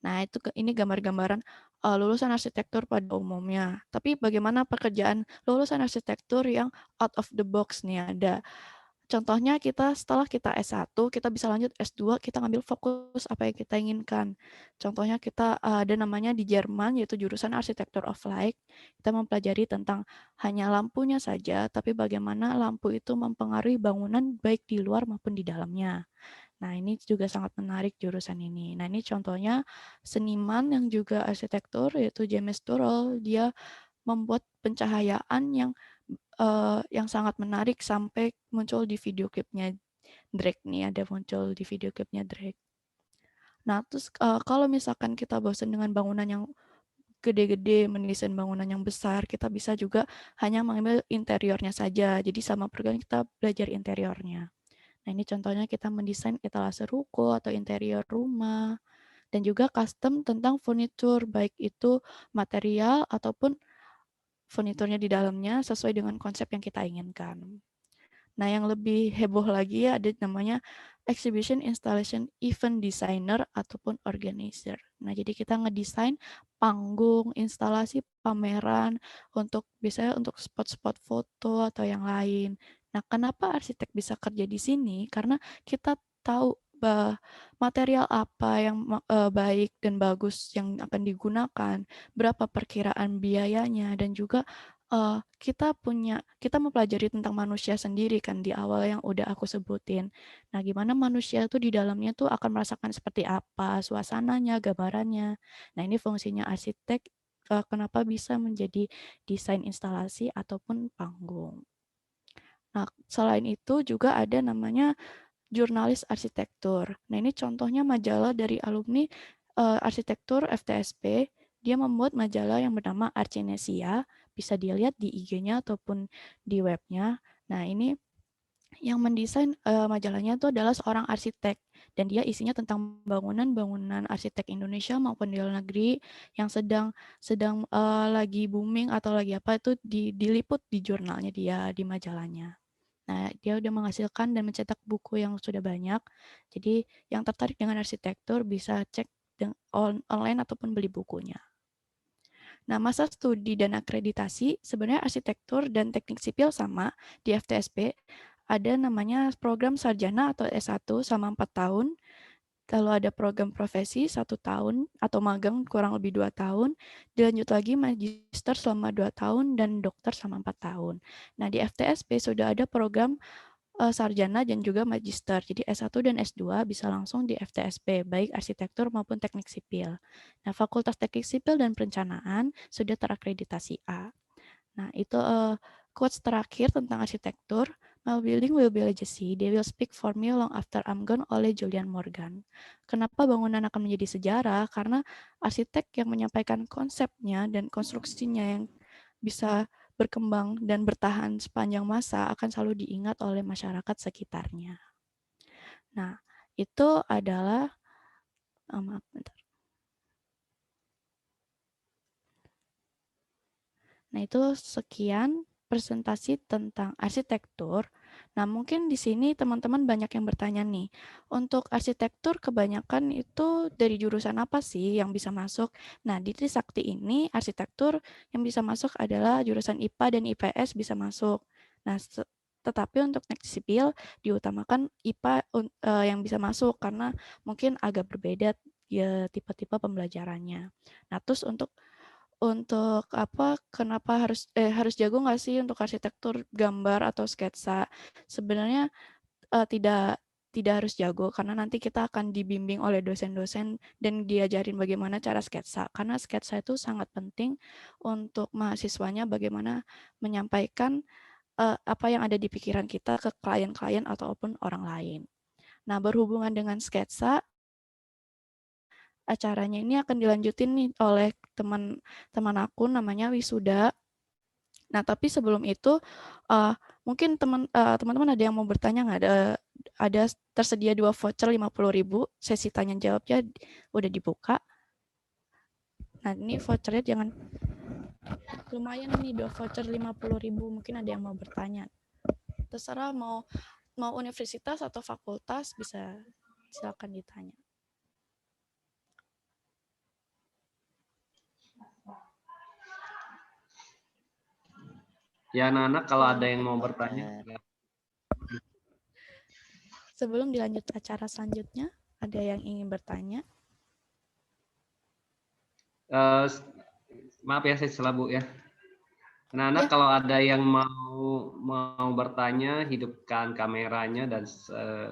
S1: Nah, ini gambar-gambaran lulusan arsitektur pada umumnya. Tapi bagaimana pekerjaan lulusan arsitektur yang out of the box nih ada. Contohnya setelah kita S1, kita bisa lanjut S2, kita ngambil fokus apa yang kita inginkan. Contohnya kita ada namanya di Jerman, yaitu jurusan Architecture of Light. Kita mempelajari tentang hanya lampunya saja, tapi bagaimana lampu itu mempengaruhi bangunan baik di luar maupun di dalamnya. Nah, ini juga sangat menarik jurusan ini. Nah, ini contohnya seniman yang juga arsitektur, yaitu James Turrell. Dia membuat pencahayaan yang sangat menarik sampai muncul di video klipnya Drake nih, ada muncul di video klipnya Drake. Nah, terus kalau misalkan kita bosan dengan bangunan yang gede-gede, mendesain bangunan yang besar, kita bisa juga hanya mengambil interiornya saja. Jadi sama program kita belajar interiornya. Nah, ini contohnya kita mendesain etalase ruko atau interior rumah, dan juga custom tentang furnitur, baik itu material ataupun furniturnya di dalamnya sesuai dengan konsep yang kita inginkan. Nah, yang lebih heboh lagi ada namanya Exhibition Installation Event Designer ataupun Organizer. Nah, jadi kita ngedesain panggung, instalasi pameran, biasanya untuk spot-spot foto atau yang lain. Nah, kenapa arsitek bisa kerja di sini? Karena kita tahu material apa yang baik dan bagus yang akan digunakan, berapa perkiraan biayanya, dan juga kita mempelajari tentang manusia sendiri kan di awal yang udah aku sebutin. Nah, gimana manusia tuh di dalamnya tuh akan merasakan seperti apa, suasananya, gambarannya. Nah, ini fungsinya arsitek, kenapa bisa menjadi desain instalasi ataupun panggung. Nah, selain itu juga ada namanya jurnalis arsitektur. Nah, ini contohnya majalah dari alumni arsitektur FTSP. Dia membuat majalah yang bernama Archinesia, bisa dilihat di IG-nya ataupun di webnya. Nah, ini yang mendesain majalahnya itu adalah seorang arsitek, dan dia isinya tentang bangunan-bangunan arsitek Indonesia maupun di luar negeri yang sedang lagi booming atau lagi apa itu diliput di jurnalnya dia, di majalahnya. Nah, dia udah menghasilkan dan mencetak buku yang sudah banyak. Jadi, yang tertarik dengan arsitektur bisa cek online ataupun beli bukunya. Nah, masa studi dan akreditasi, sebenarnya arsitektur dan teknik sipil sama di FTSP. Ada namanya program sarjana atau S1 selama 4 tahun. Lalu ada program profesi 1 tahun atau magang kurang lebih 2 tahun. Dilanjut lagi magister selama 2 tahun dan dokter selama 4 tahun. Nah, di FTSP sudah ada program sarjana dan juga magister. Jadi S1 dan S2 bisa langsung di FTSP, baik arsitektur maupun teknik sipil. Nah, Fakultas Teknik Sipil dan Perencanaan sudah terakreditasi A. Nah, itu quotes terakhir tentang arsitektur. My building will be legacy, they will speak for me long after I'm gone, oleh Julian Morgan. Kenapa bangunan akan menjadi sejarah? Karena arsitek yang menyampaikan konsepnya dan konstruksinya yang bisa berkembang dan bertahan sepanjang masa akan selalu diingat oleh masyarakat sekitarnya. Nah, itu adalah maaf, bentar. Nah, itu sekian presentasi tentang arsitektur. Nah, mungkin di sini teman-teman banyak yang bertanya nih, untuk arsitektur kebanyakan itu dari jurusan apa sih yang bisa masuk? Nah, di Trisakti ini arsitektur yang bisa masuk adalah jurusan IPA dan IPS bisa masuk. Nah, tetapi untuk teknik sipil diutamakan IPA yang bisa masuk karena mungkin agak berbeda ya tipe-tipe pembelajarannya. Nah, terus untuk apa, kenapa harus jago nggak sih untuk arsitektur gambar atau sketsa? Sebenarnya tidak harus jago karena nanti kita akan dibimbing oleh dosen-dosen dan diajarin bagaimana cara sketsa. Karena sketsa itu sangat penting untuk mahasiswanya bagaimana menyampaikan apa yang ada di pikiran kita ke klien-klien ataupun orang lain. Nah, berhubungan dengan sketsa, acaranya ini akan dilanjutin nih oleh teman aku namanya Wisuda. Nah, tapi sebelum itu mungkin teman-teman ada yang mau bertanya nggak? Ada tersedia 2 voucher 50.000, sesi tanya jawabnya udah dibuka. Nah, ini vouchernya jangan lumayan nih, 2 voucher 50.000, mungkin ada yang mau bertanya. Terserah mau universitas atau fakultas bisa silakan ditanya.
S9: Ya, anak-anak kalau ada yang mau bertanya.
S1: Sebelum dilanjut acara selanjutnya, ada yang ingin bertanya?
S9: Maaf ya, saya salah Bu ya. Anak-anak kalau ada yang mau bertanya, hidupkan kameranya dan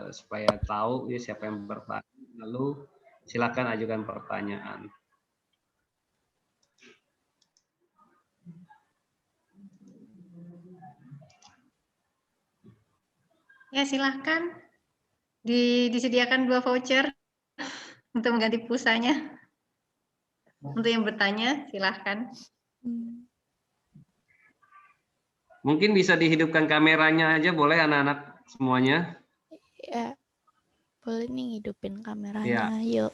S9: supaya tahu ya siapa yang bertanya. Lalu silakan ajukan pertanyaan.
S2: Ya, silahkan. Disediakan 2 voucher untuk mengganti pulsanya. Untuk yang bertanya, silahkan.
S9: Mungkin bisa dihidupkan kameranya aja, boleh anak-anak semuanya?
S1: Ya, boleh nih hidupin kameranya, ya. Yuk.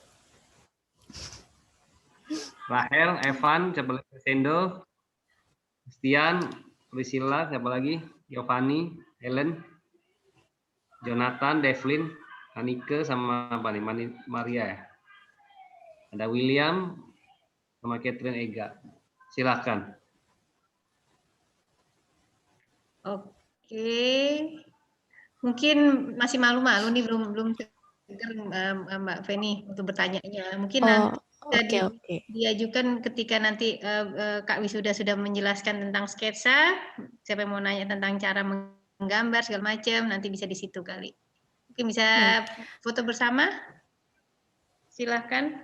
S9: Rahel, Evan, siapa lagi? Sendo, Christian, Priscilla, siapa lagi? Giovanni, Helen, Jonathan, Devlin, Anike, sama apa nih? Maria ya? Ada William, sama Catherine Ega. Silakan.
S2: Oke. Mungkin masih malu-malu nih, belum dengar Mbak Feni untuk bertanyanya. Mungkin nanti diajukan ketika nanti Kak Wisuda sudah menjelaskan tentang sketsa. Siapa yang mau nanya tentang cara menggambar segala macam, nanti bisa di situ kali. Mungkin bisa foto bersama. Silahkan.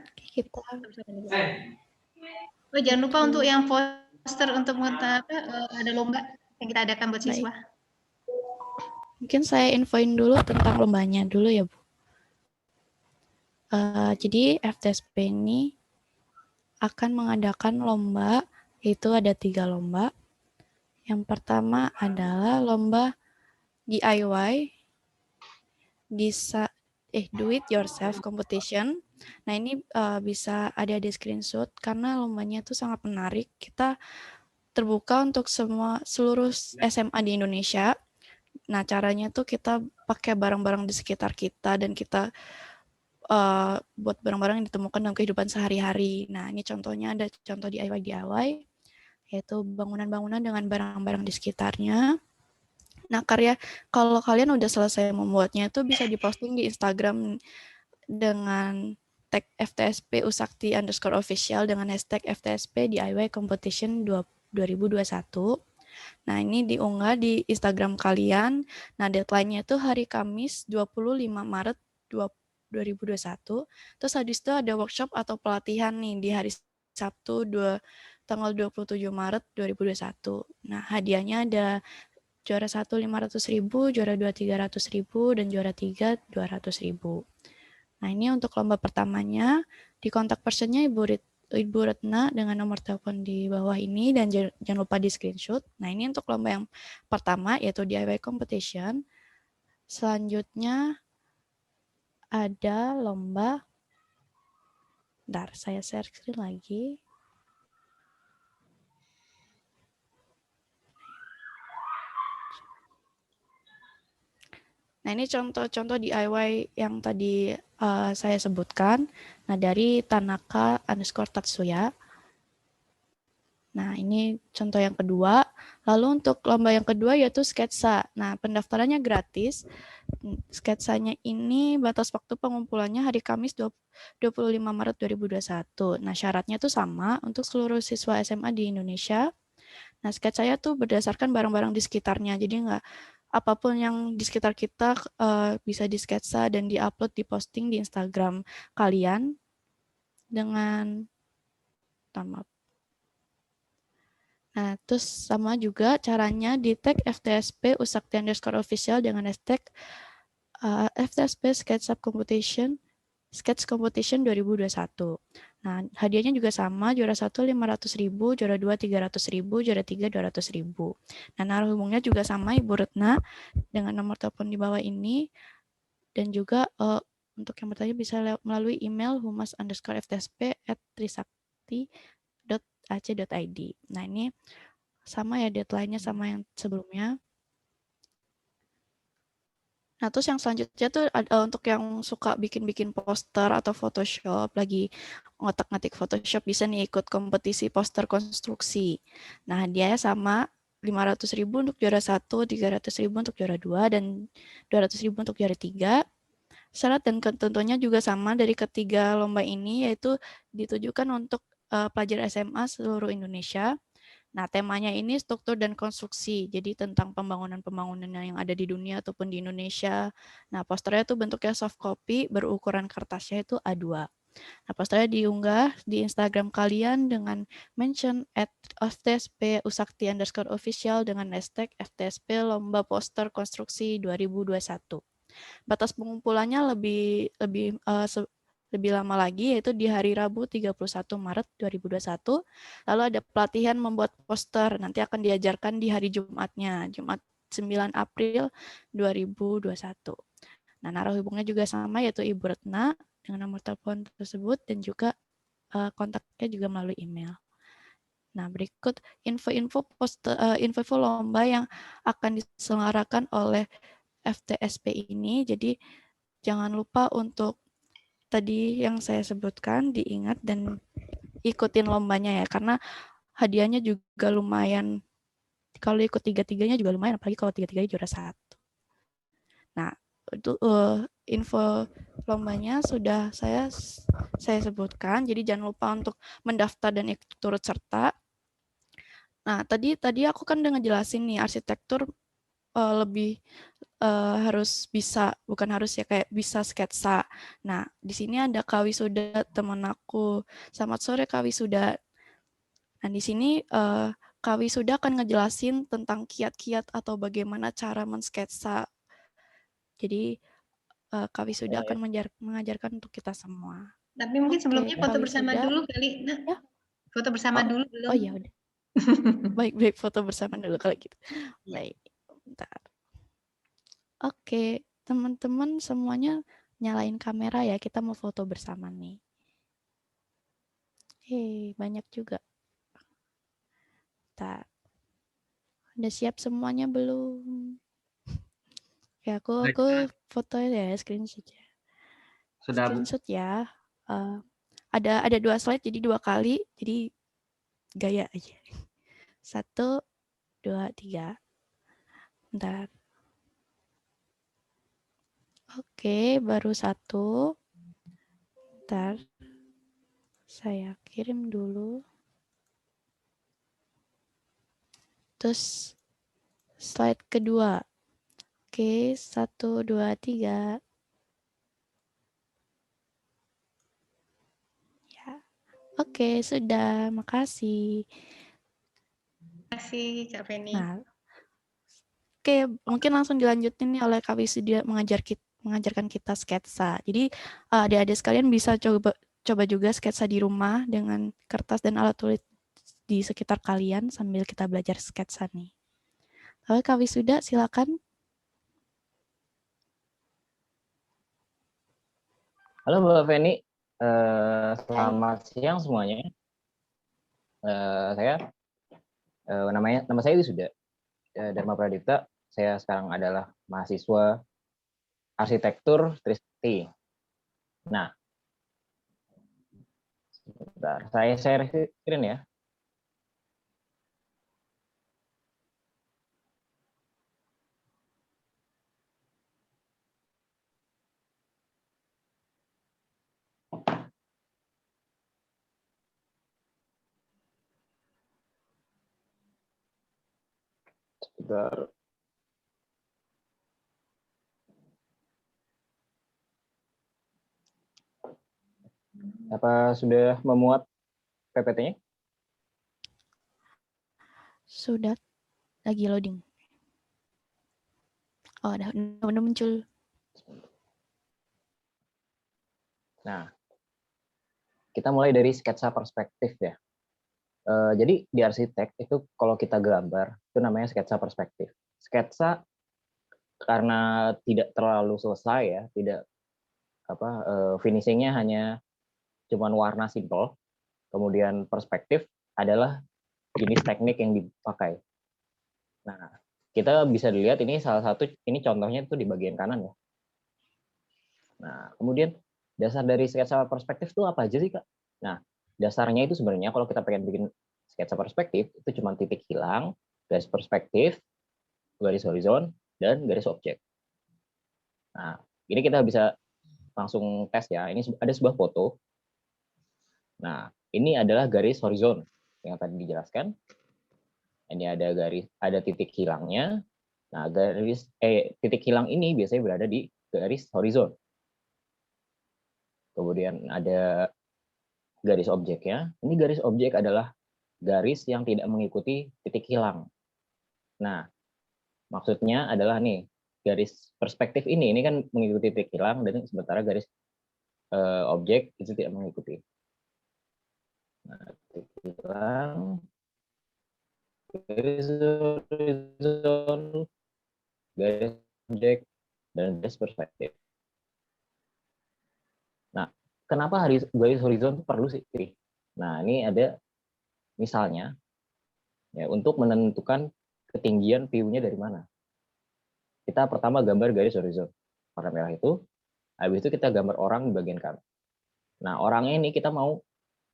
S2: Oh, jangan lupa untuk yang poster untuk ada lomba yang kita adakan buat siswa.
S1: Mungkin saya infoin dulu tentang lombanya dulu ya, Bu. Jadi FTSP ini akan mengadakan lomba, yaitu ada 3 lomba. Yang pertama adalah lomba DIY, do it yourself competition. Nah, ini bisa ada di screenshot karena lombanya itu sangat menarik. Kita terbuka untuk seluruh SMA di Indonesia. Nah, caranya tuh kita pakai barang-barang di sekitar kita dan kita buat barang-barang yang ditemukan dalam kehidupan sehari-hari. Nah, ini contohnya ada contoh DIY, yaitu bangunan-bangunan dengan barang-barang di sekitarnya. Nah, kalau kalian udah selesai membuatnya itu bisa diposting di Instagram dengan tag FTSP Usakti _official dengan hashtag FTSP DIY Competition 2021. Nah, ini diunggah di Instagram kalian. Nah, deadline-nya itu hari Kamis 25 Maret 2021. Terus habis itu ada workshop atau pelatihan nih di hari Sabtu tanggal 27 Maret 2021. Nah, hadiahnya ada juara 1 500.000, juara 2 300.000, dan juara 3 200.000. Nah, ini untuk lomba pertamanya. Di kontak personnya Ibu Retna dengan nomor telepon di bawah ini, dan jangan lupa di screenshot. Nah, ini untuk lomba yang pertama, yaitu DIY competition. Selanjutnya ada lomba, bentar, saya share screen lagi. Nah, ini contoh-contoh DIY yang tadi saya sebutkan. Nah, dari Tanaka_Tatsuya. Nah, ini contoh yang kedua. Lalu untuk lomba yang kedua yaitu sketsa. Nah, pendaftarannya gratis. Sketsanya ini batas waktu pengumpulannya hari Kamis 25 Maret 2021. Nah, syaratnya itu sama untuk seluruh siswa SMA di Indonesia. Nah, sketsanya tuh berdasarkan barang-barang di sekitarnya. Jadi nggak apapun yang di sekitar kita bisa disketsa dan diupload, diposting di Instagram kalian dengan maaf. Nah, terus sama juga caranya di tag FTSP Usakti_official dengan hashtag FTSP Sketch Competition 2021. Nah, hadiahnya juga sama, juara 1 500.000, juara 2 300.000, juara 3 200.000. Nah, narasumbernya juga sama Ibu Retna dengan nomor telepon di bawah ini, dan juga untuk yang bertanya bisa melalui email humas_ftsp@trisakti.ac.id. Nah, ini sama ya, deadline-nya sama yang sebelumnya. Nah, terus yang selanjutnya tuh untuk yang suka bikin-bikin poster atau Photoshop, lagi ngotak-ngatik Photoshop, bisa nih ikut kompetisi poster konstruksi. Nah, hadiahnya sama, 500.000 untuk juara 1, 300.000 untuk juara 2, dan 200.000 untuk juara 3. Syarat dan ketentuannya juga sama dari ketiga lomba ini, yaitu ditujukan untuk pelajar SMA seluruh Indonesia. Nah, temanya ini struktur dan konstruksi, jadi tentang pembangunan-pembangunan yang ada di dunia ataupun di Indonesia. Nah, posternya itu bentuknya soft copy, berukuran kertasnya itu A2. Nah, posternya diunggah di Instagram kalian dengan mention @FTSP_Usakti_official dengan hashtag FTSP Lomba Poster Konstruksi 2021. Batas pengumpulannya lebih lama lagi, yaitu di hari Rabu 31 Maret 2021. Lalu ada pelatihan membuat poster, nanti akan diajarkan di hari Jumatnya, Jumat 9 April 2021. Nah, narasumbernya juga sama, yaitu Ibu Retna dengan nomor telepon tersebut, dan juga kontaknya juga melalui email. Nah, berikut info-info lomba yang akan diselenggarakan oleh FTSP ini. Jadi jangan lupa untuk tadi yang saya sebutkan diingat dan ikutin lombanya ya, karena hadiahnya juga lumayan. Kalau ikut tiga-tiganya juga lumayan, apalagi kalau tiga-tiganya juara 1. Nah, itu info lombanya sudah saya sebutkan. Jadi jangan lupa untuk mendaftar dan ikut turut serta. Nah, tadi aku kan udah ngejelasin nih, arsitektur lebih harus bisa, bukan harus ya, kayak bisa sketsa. Nah, di sini ada Kak Wisuda, teman aku. Selamat sore Kak Wisuda. Nah, di sini Kak Wisuda akan ngejelasin tentang kiat-kiat atau bagaimana cara mensketsa. Jadi Kak Wisuda akan mengajarkan untuk kita semua.
S2: Tapi mungkin sebelumnya foto bersama dulu kali. Nah, ya? Foto bersama dulu belum?
S1: Oh iya, udah. Baik, foto bersama dulu kalau gitu. Baik, bentar. Oke, teman-teman semuanya nyalain kamera ya, kita mau foto bersama nih. Banyak juga. Bentar. Udah siap semuanya belum? Ya, aku foto ya, screenshot ya.
S9: Sudah, Bu.
S1: Screenshot ya. Ada 2 slide, jadi 2 kali, jadi gaya aja. 1, 2, 3. Bentar. Oke, baru 1. Bentar. Saya kirim dulu. Terus slide kedua. Oke, 1, 2, 3. Ya. Oke, sudah. Makasih.
S2: Terima kasih, Kak Feni.
S1: Nah, oke, mungkin langsung dilanjutin nih oleh Kak Wisuda mengajarkan kita sketsa. Jadi adik-adik sekalian bisa coba juga sketsa di rumah dengan kertas dan alat tulis di sekitar kalian sambil kita belajar sketsa nih. Oke, Kak Wisuda, silakan.
S10: Halo Mbak Feni, selamat siang semuanya. Nama saya Wisuda Dharma Pradipta. Saya sekarang adalah mahasiswa arsitektur Trisakti. Nah, sebentar, saya share screen ya. Sebentar. Apa sudah memuat PPT-nya?
S1: Sudah, lagi loading. Oh, udah muncul.
S10: Nah, kita mulai dari sketsa perspektif ya. Jadi di arsitek itu kalau kita gambar itu namanya sketsa perspektif. Sketsa karena tidak terlalu selesai ya, tidak finishingnya hanya cuman warna simple. Kemudian perspektif adalah jenis teknik yang dipakai. Nah, kita bisa dilihat ini salah satu, ini contohnya itu di bagian kanan ya. Nah, kemudian dasar dari sketsa perspektif itu apa aja sih, Kak? Nah, dasarnya itu sebenarnya kalau kita pengen bikin sketsa perspektif itu cuma titik hilang, garis perspektif, garis horizon, dan garis objek. Nah, ini kita bisa langsung tes ya. Ini ada sebuah foto. Nah, ini adalah garis horizon yang tadi dijelaskan. Ini ada titik hilangnya. Nah, titik hilang ini biasanya berada di garis horizon. Kemudian ada garis objeknya. Ini garis objek adalah garis yang tidak mengikuti titik hilang. Nah, maksudnya adalah nih, garis perspektif ini kan mengikuti titik hilang, dan sementara garis objek itu tidak mengikuti. Nah, titik hilang, garis horizon, garis objek, dan garis perspektif. Nah, kenapa garis horizon itu perlu sih? Nah, ini ada misalnya ya, untuk menentukan ketinggian view-nya dari mana. Kita pertama gambar garis horizon warna merah itu, habis itu kita gambar orang di bagian kanan. Nah, orangnya ini kita mau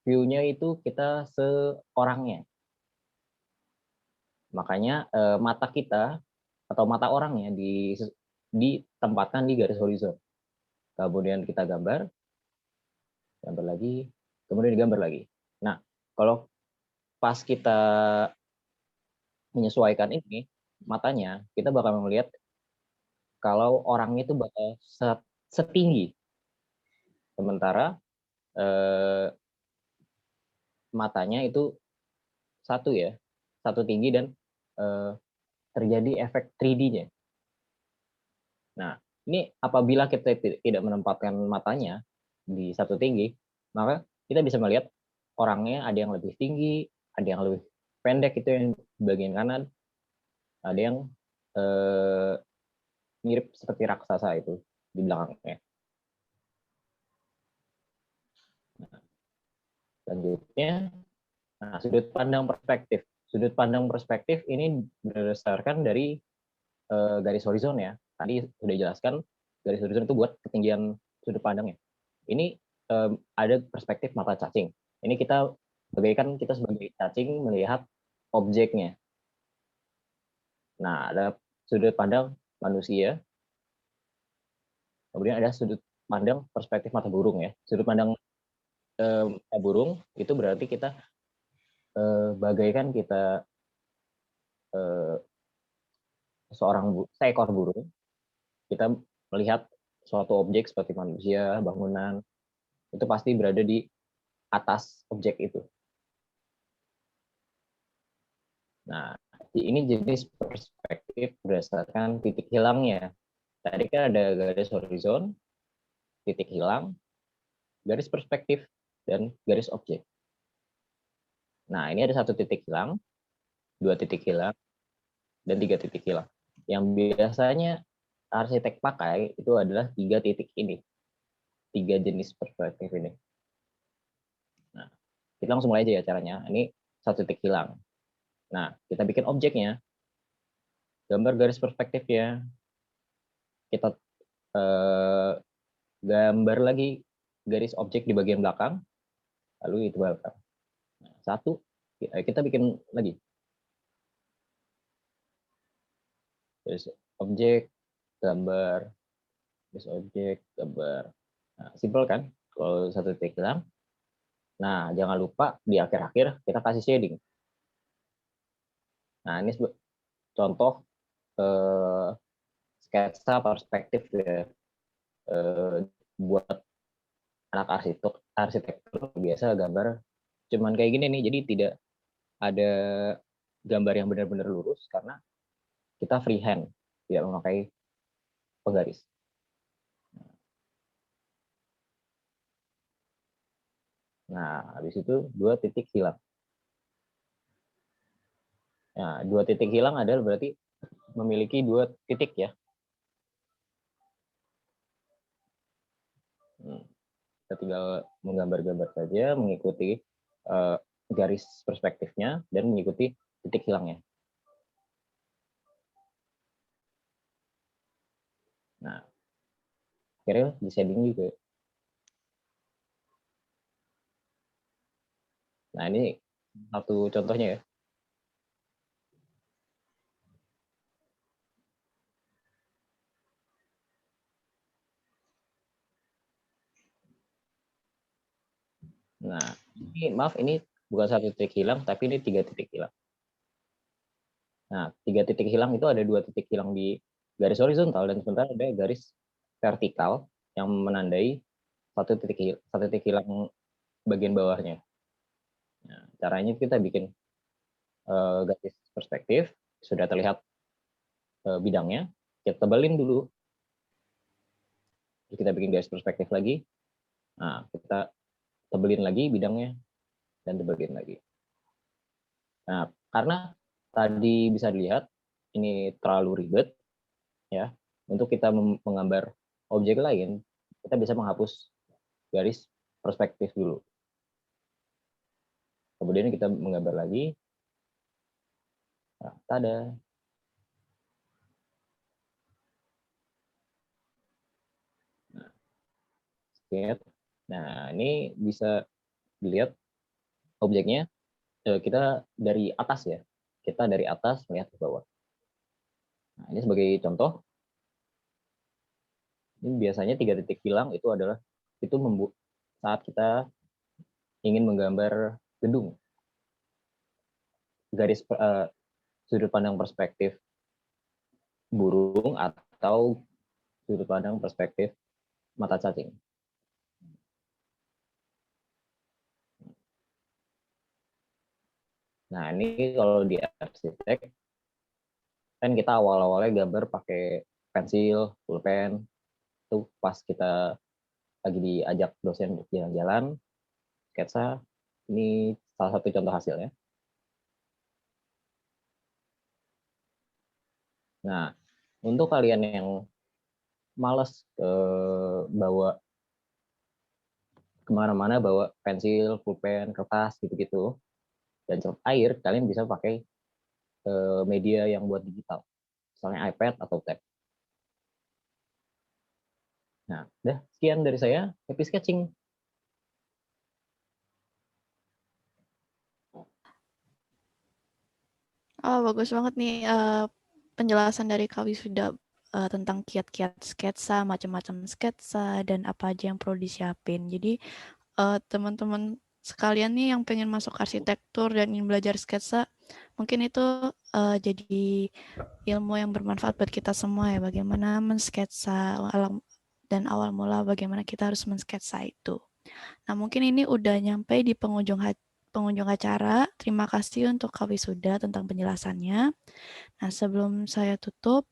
S10: view-nya itu kita seorangnya. Makanya mata kita atau mata orangnya ditempatkan di garis horizon. Kemudian kita gambar lagi, kemudian digambar lagi. Nah, kalau pas kita menyesuaikan ini matanya, kita bakal melihat kalau orangnya itu bakal setinggi, sementara matanya itu satu tinggi, dan terjadi efek 3D-nya. Nah, ini apabila kita tidak menempatkan matanya di satu tinggi, maka kita bisa melihat orangnya ada yang lebih tinggi, ada yang lebih pendek, itu yang bagian kanan, ada yang mirip seperti raksasa itu di belakangnya. Nah, selanjutnya, sudut pandang perspektif. Sudut pandang perspektif ini berdasarkan dari garis horizon ya. Tadi sudah jelaskan garis horizon itu buat ketinggian sudut pandangnya. Ini ada perspektif mata cacing. Ini kita bagaikan kita sebagai cacing melihat objeknya. Nah, ada sudut pandang manusia. Kemudian ada sudut pandang perspektif mata burung ya. Sudut pandang mata burung itu berarti kita bagaikan kita seekor burung, kita melihat suatu objek seperti manusia, bangunan, itu pasti berada di atas objek itu. Nah, ini jenis perspektif berdasarkan titik hilangnya. Tadi kan ada garis horizon, titik hilang, garis perspektif, dan garis objek. Nah, ini ada 1 titik hilang, 2 titik hilang, dan 3 titik hilang. Yang biasanya arsitek pakai itu adalah 3 titik ini. 3 jenis perspektif ini. Nah, kita langsung mulai aja ya caranya. Ini 1 titik hilang. Nah, kita bikin objeknya, gambar garis perspektifnya, kita gambar lagi garis objek di bagian belakang, lalu itu belakang. Nah, 1, kita bikin lagi garis objek, gambar, garis objek, gambar. Nah, simpel kan? Kalau 1 titik hilang. Nah, jangan lupa di akhir-akhir kita kasih shading. Nah, ini contoh sketsa perspektif ya, buat anak arsitektur biasa gambar cuman kayak gini nih, jadi tidak ada gambar yang benar-benar lurus karena kita freehand, tidak memakai penggaris. Nah, habis itu 2 titik hilang. Nah, 2 titik hilang adalah berarti memiliki 2 titik ya. Kita tinggal menggambar-gambar saja, mengikuti garis perspektifnya dan mengikuti titik hilangnya. Nah, akhirnya di shading juga. Nah, ini 1 contohnya ya. Nah, ini maaf, ini bukan 1 titik hilang, tapi ini 3 titik hilang. Nah, 3 titik hilang itu ada 2 titik hilang di garis horizontal dan sementara ada garis vertikal yang menandai 1 titik hilang bagian bawahnya. Nah, caranya kita bikin garis perspektif, sudah terlihat bidangnya, kita tebelin dulu. Terus kita bikin garis perspektif lagi. Nah, kita tebelin lagi bidangnya dan tebelin lagi. Nah, karena tadi bisa dilihat ini terlalu ribet ya. Untuk kita menggambar objek lain, kita bisa menghapus garis perspektif dulu. Kemudian kita menggambar lagi. Nah, tada. Nah, ini bisa dilihat objeknya kita dari atas ya. Kita dari atas melihat ke bawah. Nah, ini sebagai contoh. Ini biasanya 3 titik hilang itu adalah saat kita ingin menggambar gedung. Garis sudut pandang perspektif burung atau sudut pandang perspektif mata cacing. Nah, ini kalau di arsitek kan kita awal-awalnya gambar pakai pensil, pulpen. Itu pas kita lagi diajak dosen untuk jalan-jalan, sketsa, ini salah satu contoh hasilnya. Nah, untuk kalian yang males bawa kemana-mana, bawa pensil, pulpen, kertas, gitu-gitu, dan cat air, kalian bisa pakai media yang buat digital, misalnya iPad atau tab. Nah, udah sekian dari saya. Happy sketching.
S1: Oh, bagus banget nih penjelasan dari Kak Wisuda tentang kiat-kiat sketsa, macam-macam sketsa, dan apa aja yang perlu disiapin. Jadi teman-teman sekalian nih yang pengen masuk arsitektur dan ingin belajar sketsa, mungkin itu jadi ilmu yang bermanfaat buat kita semua ya, bagaimana mensketsa dan awal mula bagaimana kita harus mensketsa itu. Nah, mungkin ini udah nyampe di penghujung acara. Terima kasih untuk Kak Wisuda tentang penjelasannya. Nah, sebelum saya tutup,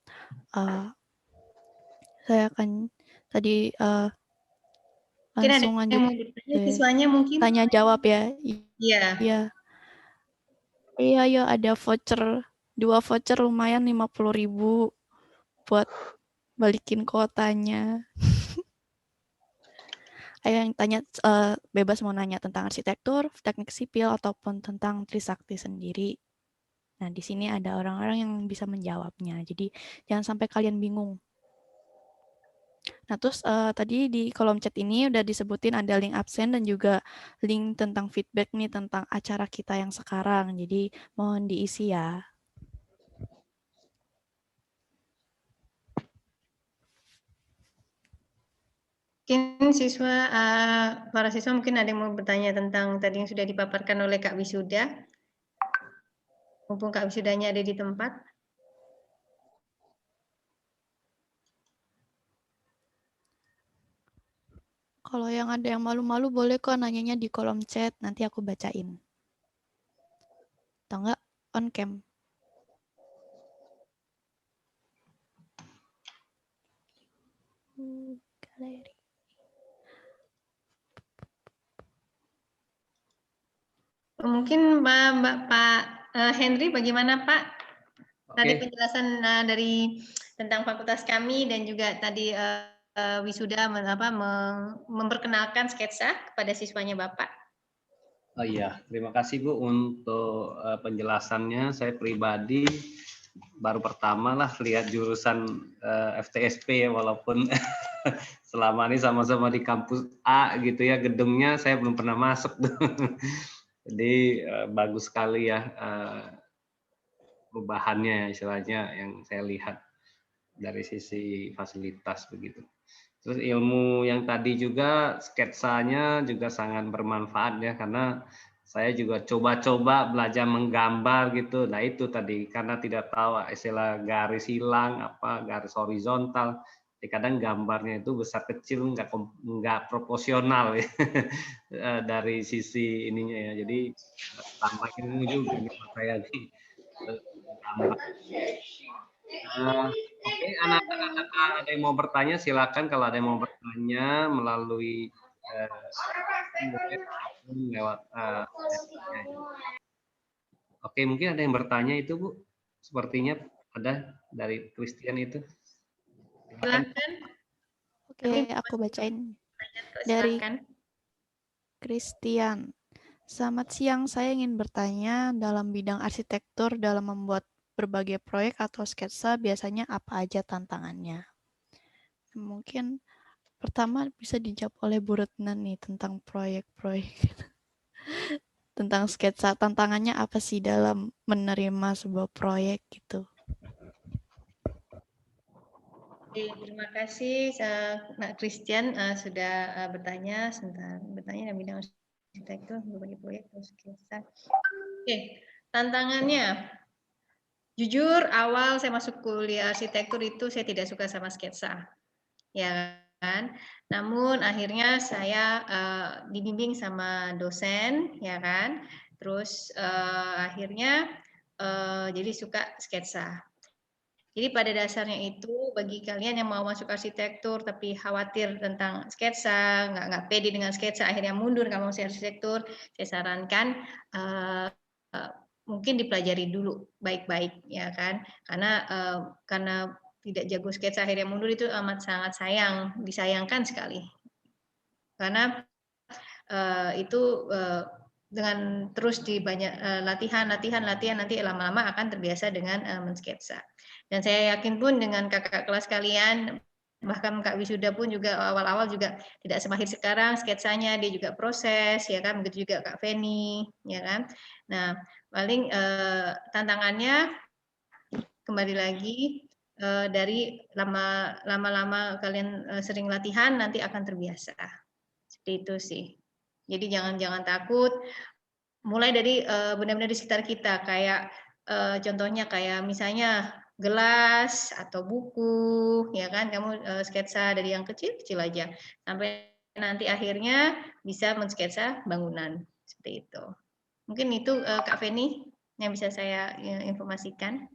S1: saya akan tadi langsung lanjut
S2: siswanya mungkin
S1: tanya jawab ya.
S2: Iya.
S1: Iya, ada voucher, 2 voucher lumayan 50.000 buat balikin kuotanya. Ayo yang tanya bebas mau nanya tentang arsitektur, teknik sipil ataupun tentang Trisakti sendiri. Nah, di sini ada orang-orang yang bisa menjawabnya. Jadi jangan sampai kalian bingung. Nah, terus tadi di kolom chat ini udah disebutin ada link absen dan juga link tentang feedback nih tentang acara kita yang sekarang. Jadi mohon diisi ya.
S2: Mungkin para siswa mungkin ada yang mau bertanya tentang tadi yang sudah dipaparkan oleh Kak Wisuda. Mumpung Kak Wisudanya ada di tempat.
S1: Kalau yang ada yang malu-malu boleh kok nanyanya di kolom chat, nanti aku bacain. Atau enggak on cam. Galeri.
S2: Mungkin Pak Henry, bagaimana Pak? Tadi penjelasan dari tentang fakultas kami dan juga tadi Wisuda memperkenalkan sketsa kepada siswanya Bapak.
S9: Oh iya, terima kasih Bu untuk penjelasannya. Saya pribadi baru pertama lah lihat jurusan FTSP ya, walaupun selama ini sama-sama di kampus A gitu ya, gedungnya saya belum pernah masuk. Jadi bagus sekali ya perubahannya istilahnya yang saya lihat dari sisi fasilitas begitu. Terus ilmu yang tadi juga sketsanya juga sangat bermanfaat ya, karena saya juga coba-coba belajar menggambar gitu. Nah itu tadi karena tidak tahu istilah garis hilang apa garis horizontal. Jadi kadang gambarnya itu besar kecil nggak proporsional ya dari sisi ininya ya. Jadi tambah ilmu juga nih saya di gambar. Oke, anak-anak ada yang mau bertanya silakan, kalau ada yang mau bertanya melalui lewat Oke, mungkin ada yang bertanya itu Bu, sepertinya ada dari Christian itu.
S2: Silakan.
S1: Oke, aku bacain dari Christian. Selamat siang, saya ingin bertanya dalam bidang arsitektur dalam membuat berbagai proyek atau sketsa biasanya apa aja tantangannya? Mungkin pertama bisa dijawab oleh Bu Retna nih tentang proyek-proyek. Tentang sketsa, tantangannya apa sih dalam menerima sebuah proyek gitu?
S2: Terima kasih Mbak Christian sudah bertanya dalam bidang arsitektur berbagai proyek terus sketsa. Oke, tantangannya jujur awal saya masuk kuliah arsitektur itu saya tidak suka sama sketsa, ya kan? Namun akhirnya saya dibimbing sama dosen, ya kan? Terus akhirnya jadi suka sketsa. Jadi pada dasarnya itu bagi kalian yang mau masuk arsitektur tapi khawatir tentang sketsa, nggak pede dengan sketsa, akhirnya mundur nggak mau masuk arsitektur, saya sarankan mungkin dipelajari dulu baik-baik ya kan, karena tidak jago sketsa akhirnya mundur itu amat sangat disayangkan sekali, karena itu dengan terus di banyak latihan nanti lama-lama akan terbiasa dengan mensketsa. Dan saya yakin pun dengan kakak kelas kalian, bahkan Kak Wisuda pun juga awal-awal juga tidak semahir sekarang sketsanya, dia juga proses, ya kan, begitu juga Kak Feni, ya kan. Nah, paling tantangannya kembali lagi dari lama-lama kalian sering latihan nanti akan terbiasa. Seperti itu sih. Jadi jangan takut. Mulai dari benar-benar di sekitar kita, kayak contohnya kayak misalnya gelas atau buku, ya kan? Kamu sketsa dari yang kecil-kecil aja sampai nanti akhirnya bisa mensketsa bangunan seperti itu. Mungkin itu Kak Feni yang bisa saya informasikan.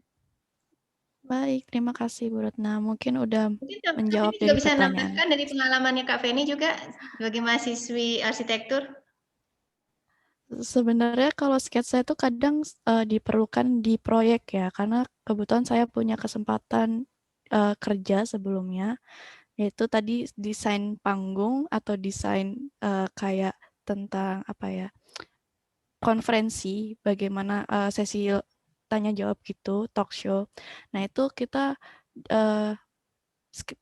S1: Baik, terima kasih Bu Retna. Mungkin udah
S2: Mungkin Kak
S1: menjawab
S2: Feni juga
S1: dari
S2: bisa
S1: pertanyaan.
S2: nambahkan dari pengalamannya Kak Feni juga sebagai mahasiswi arsitektur.
S1: Sebenarnya kalau sketsa itu kadang diperlukan di proyek ya, karena kebetulan saya punya kesempatan kerja sebelumnya, yaitu tadi desain panggung atau desain kayak tentang apa ya, konferensi, bagaimana sesi tanya jawab gitu, talk show. Nah itu kita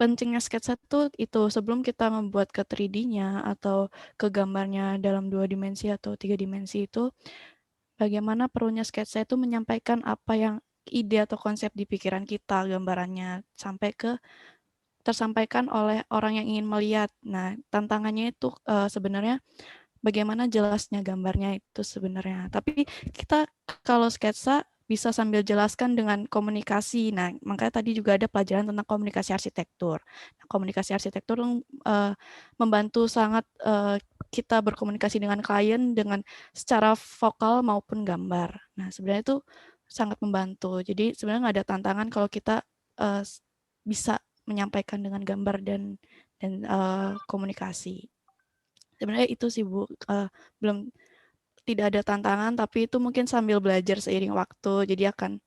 S1: pentingnya sketsa tuh itu sebelum kita membuat ke 3D-nya atau ke gambarnya dalam 2 dimensi atau 3 dimensi itu, bagaimana perlunya sketsa itu menyampaikan apa yang ide atau konsep di pikiran kita, gambarannya sampai ke tersampaikan oleh orang yang ingin melihat. Nah, tantangannya itu sebenarnya bagaimana jelasnya gambarnya itu sebenarnya. Tapi kita kalau sketsa bisa sambil jelaskan dengan komunikasi. Nah, makanya tadi juga ada pelajaran tentang komunikasi arsitektur. Nah, komunikasi arsitektur membantu sangat kita berkomunikasi dengan klien dengan secara vokal maupun gambar. Nah, sebenarnya itu sangat membantu. Jadi sebenarnya nggak ada tantangan kalau kita bisa menyampaikan dengan gambar dan komunikasi. Sebenarnya itu sih Bu, belum tidak ada tantangan, tapi itu mungkin sambil belajar seiring waktu, jadi akan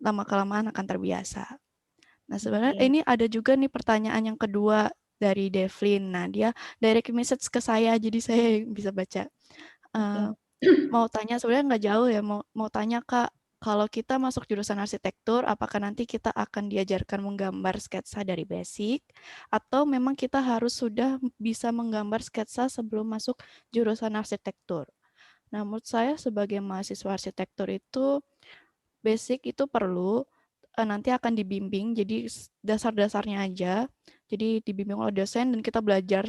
S1: lama-kelamaan akan terbiasa. Nah sebenarnya ini ada juga nih pertanyaan yang kedua dari Devlin. Nah dia direct message ke saya, jadi saya bisa baca. Mau tanya sebenarnya nggak jauh ya, mau tanya Kak, kalau kita masuk jurusan arsitektur, apakah nanti kita akan diajarkan menggambar sketsa dari basic, atau memang kita harus sudah bisa menggambar sketsa sebelum masuk jurusan arsitektur? Nah, menurut saya sebagai mahasiswa arsitektur itu basic itu perlu, nanti akan dibimbing, jadi dasar-dasarnya aja. Jadi dibimbing oleh dosen dan kita belajar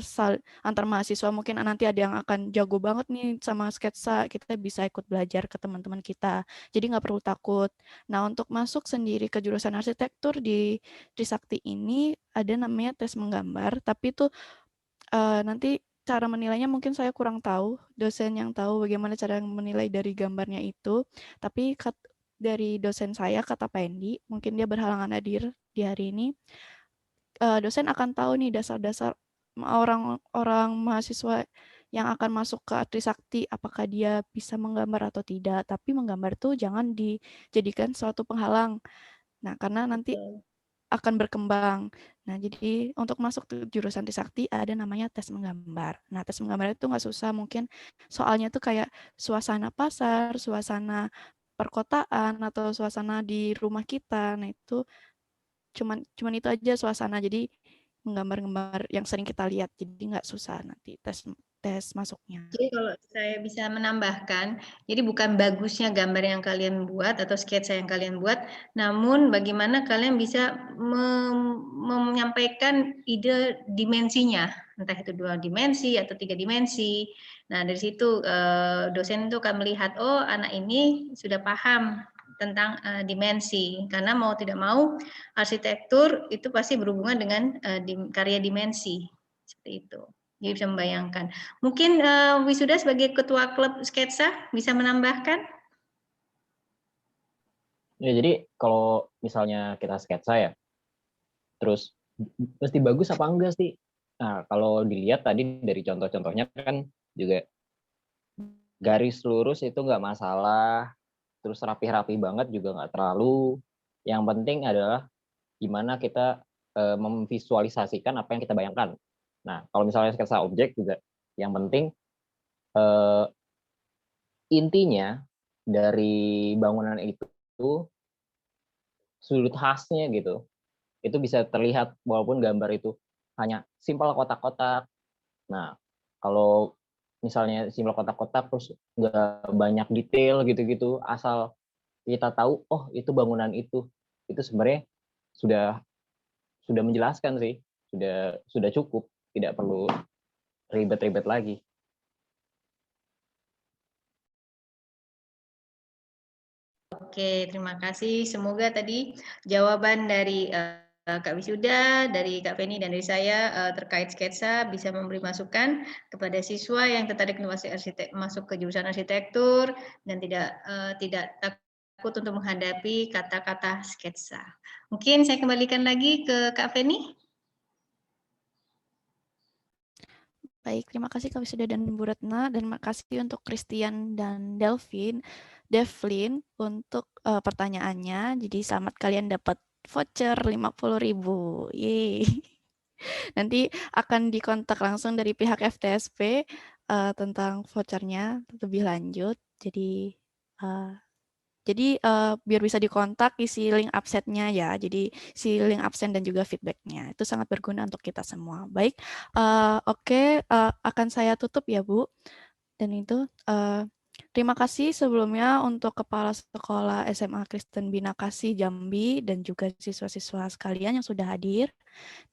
S1: antar mahasiswa, mungkin nanti ada yang akan jago banget nih sama sketsa, kita bisa ikut belajar ke teman-teman kita. Jadi nggak perlu takut. Nah, untuk masuk sendiri ke jurusan arsitektur di Trisakti ini ada namanya tes menggambar, tapi itu nanti cara menilainya mungkin saya kurang tahu, dosen yang tahu bagaimana cara menilai dari gambarnya itu. Tapi dari dosen saya, kata Pak Endi, mungkin dia berhalangan hadir di hari ini, dosen akan tahu nih dasar-dasar orang mahasiswa yang akan masuk ke Trisakti, apakah dia bisa menggambar atau tidak. Tapi menggambar tuh jangan dijadikan suatu penghalang. Nah, karena nanti akan berkembang. Nah, jadi untuk masuk ke jurusan Trisakti ada namanya tes menggambar. Nah, tes menggambar itu nggak susah, mungkin soalnya tuh kayak suasana pasar, suasana perkotaan, atau suasana di rumah kita. Nah, itu cuman itu aja suasana. Jadi menggambar-gambar yang sering kita lihat. Jadi nggak susah nanti tes masuknya.
S2: Jadi kalau saya bisa menambahkan, jadi bukan bagusnya gambar yang kalian buat atau sketsa yang kalian buat, namun bagaimana kalian bisa menyampaikan ide dimensinya, entah itu 2 dimensi atau 3 dimensi. Nah, dari situ dosen itu akan melihat, oh anak ini sudah paham tentang dimensi, karena mau tidak mau arsitektur itu pasti berhubungan dengan karya dimensi, seperti itu. Jadi bisa membayangkan. Mungkin Wisuda sebagai ketua klub sketsa bisa menambahkan?
S10: Ya, jadi kalau misalnya kita sketsa ya, terus mesti bagus apa enggak sih? Nah, kalau dilihat tadi dari contoh-contohnya kan juga garis lurus itu nggak masalah, terus rapi-rapi banget juga nggak terlalu. Yang penting adalah gimana kita memvisualisasikan apa yang kita bayangkan. Nah, kalau misalnya sketsa objek juga, yang penting intinya dari bangunan itu sudut khasnya gitu, itu bisa terlihat walaupun gambar itu hanya simpel kotak-kotak. Nah, kalau misalnya simpel kotak-kotak terus nggak banyak detail gitu-gitu, asal kita tahu, oh itu bangunan itu sebenarnya sudah menjelaskan sih, sudah cukup, tidak perlu ribet-ribet lagi.
S2: Oke, terima kasih. Semoga tadi jawaban dari Kak Wisuda, dari Kak Feni, dan dari saya terkait sketsa bisa memberi masukan kepada siswa yang tertarik masuk ke jurusan arsitektur dan tidak takut untuk menghadapi kata-kata sketsa. Mungkin saya kembalikan lagi ke Kak Feni.
S1: Baik, terima kasih Kak Wisuda dan Bu Retna, dan makasih untuk Christian dan Devlin untuk pertanyaannya. Jadi selamat kalian dapat voucher 50.000. Yeay. Nanti akan dikontak langsung dari pihak FTSP tentang vouchernya lebih lanjut. Jadi biar bisa dikontak, isi link absennya ya. Jadi isi link absen dan juga feedbacknya. Itu sangat berguna untuk kita semua. Baik, oke, akan saya tutup ya Bu. Dan itu terima kasih sebelumnya untuk Kepala Sekolah SMA Kristen Bina Kasih Jambi dan juga siswa-siswa sekalian yang sudah hadir.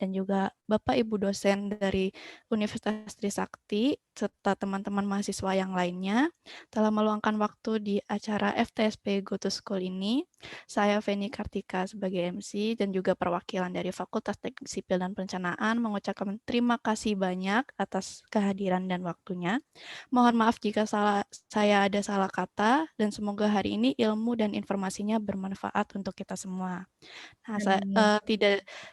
S1: Dan juga Bapak Ibu dosen dari Universitas Trisakti serta teman-teman mahasiswa yang lainnya telah meluangkan waktu di acara FTSP Go to School ini. Saya Feni Kartika sebagai MC dan juga perwakilan dari Fakultas Teknik Sipil dan Perencanaan mengucapkan terima kasih banyak atas kehadiran dan waktunya. Mohon maaf jika saya ada salah kata dan semoga hari ini ilmu dan informasinya bermanfaat untuk kita semua. Nah,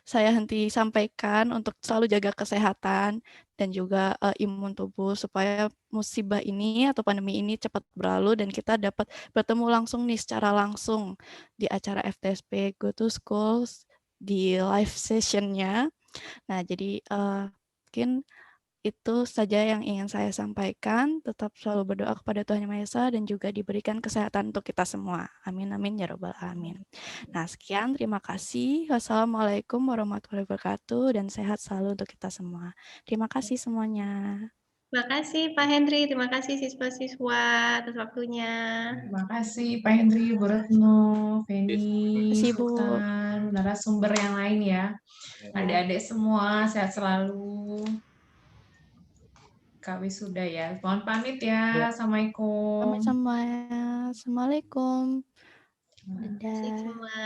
S1: saya henti sampaikan untuk selalu jaga kesehatan dan juga imun tubuh supaya musibah ini atau pandemi ini cepat berlalu dan kita dapat bertemu langsung nih secara langsung di acara FTSP Go to Schools di live sessionnya. Nah, jadi mungkin itu saja yang ingin saya sampaikan. Tetap selalu berdoa kepada Tuhan Yang Maha Esa dan juga diberikan kesehatan untuk kita semua. Amin, amin, ya Rabbal Alamin. Nah, sekian. Terima kasih. Wassalamualaikum warahmatullahi wabarakatuh dan sehat selalu untuk kita semua. Terima kasih semuanya.
S2: Terima kasih Pak Hendri, terima kasih siswa-siswa atas waktunya.
S11: Terima kasih Pak Hendri, Bu Retno, Feni,
S1: Terima kasih, Bu.
S11: Sultan, narasumber yang lain ya. Adik-adik semua sehat selalu. Kak Wisuda ya. Mohon pamit ya. Assalamualaikum.
S1: Sama-sama. Assalamualaikum. Dadah.
S2: Semua.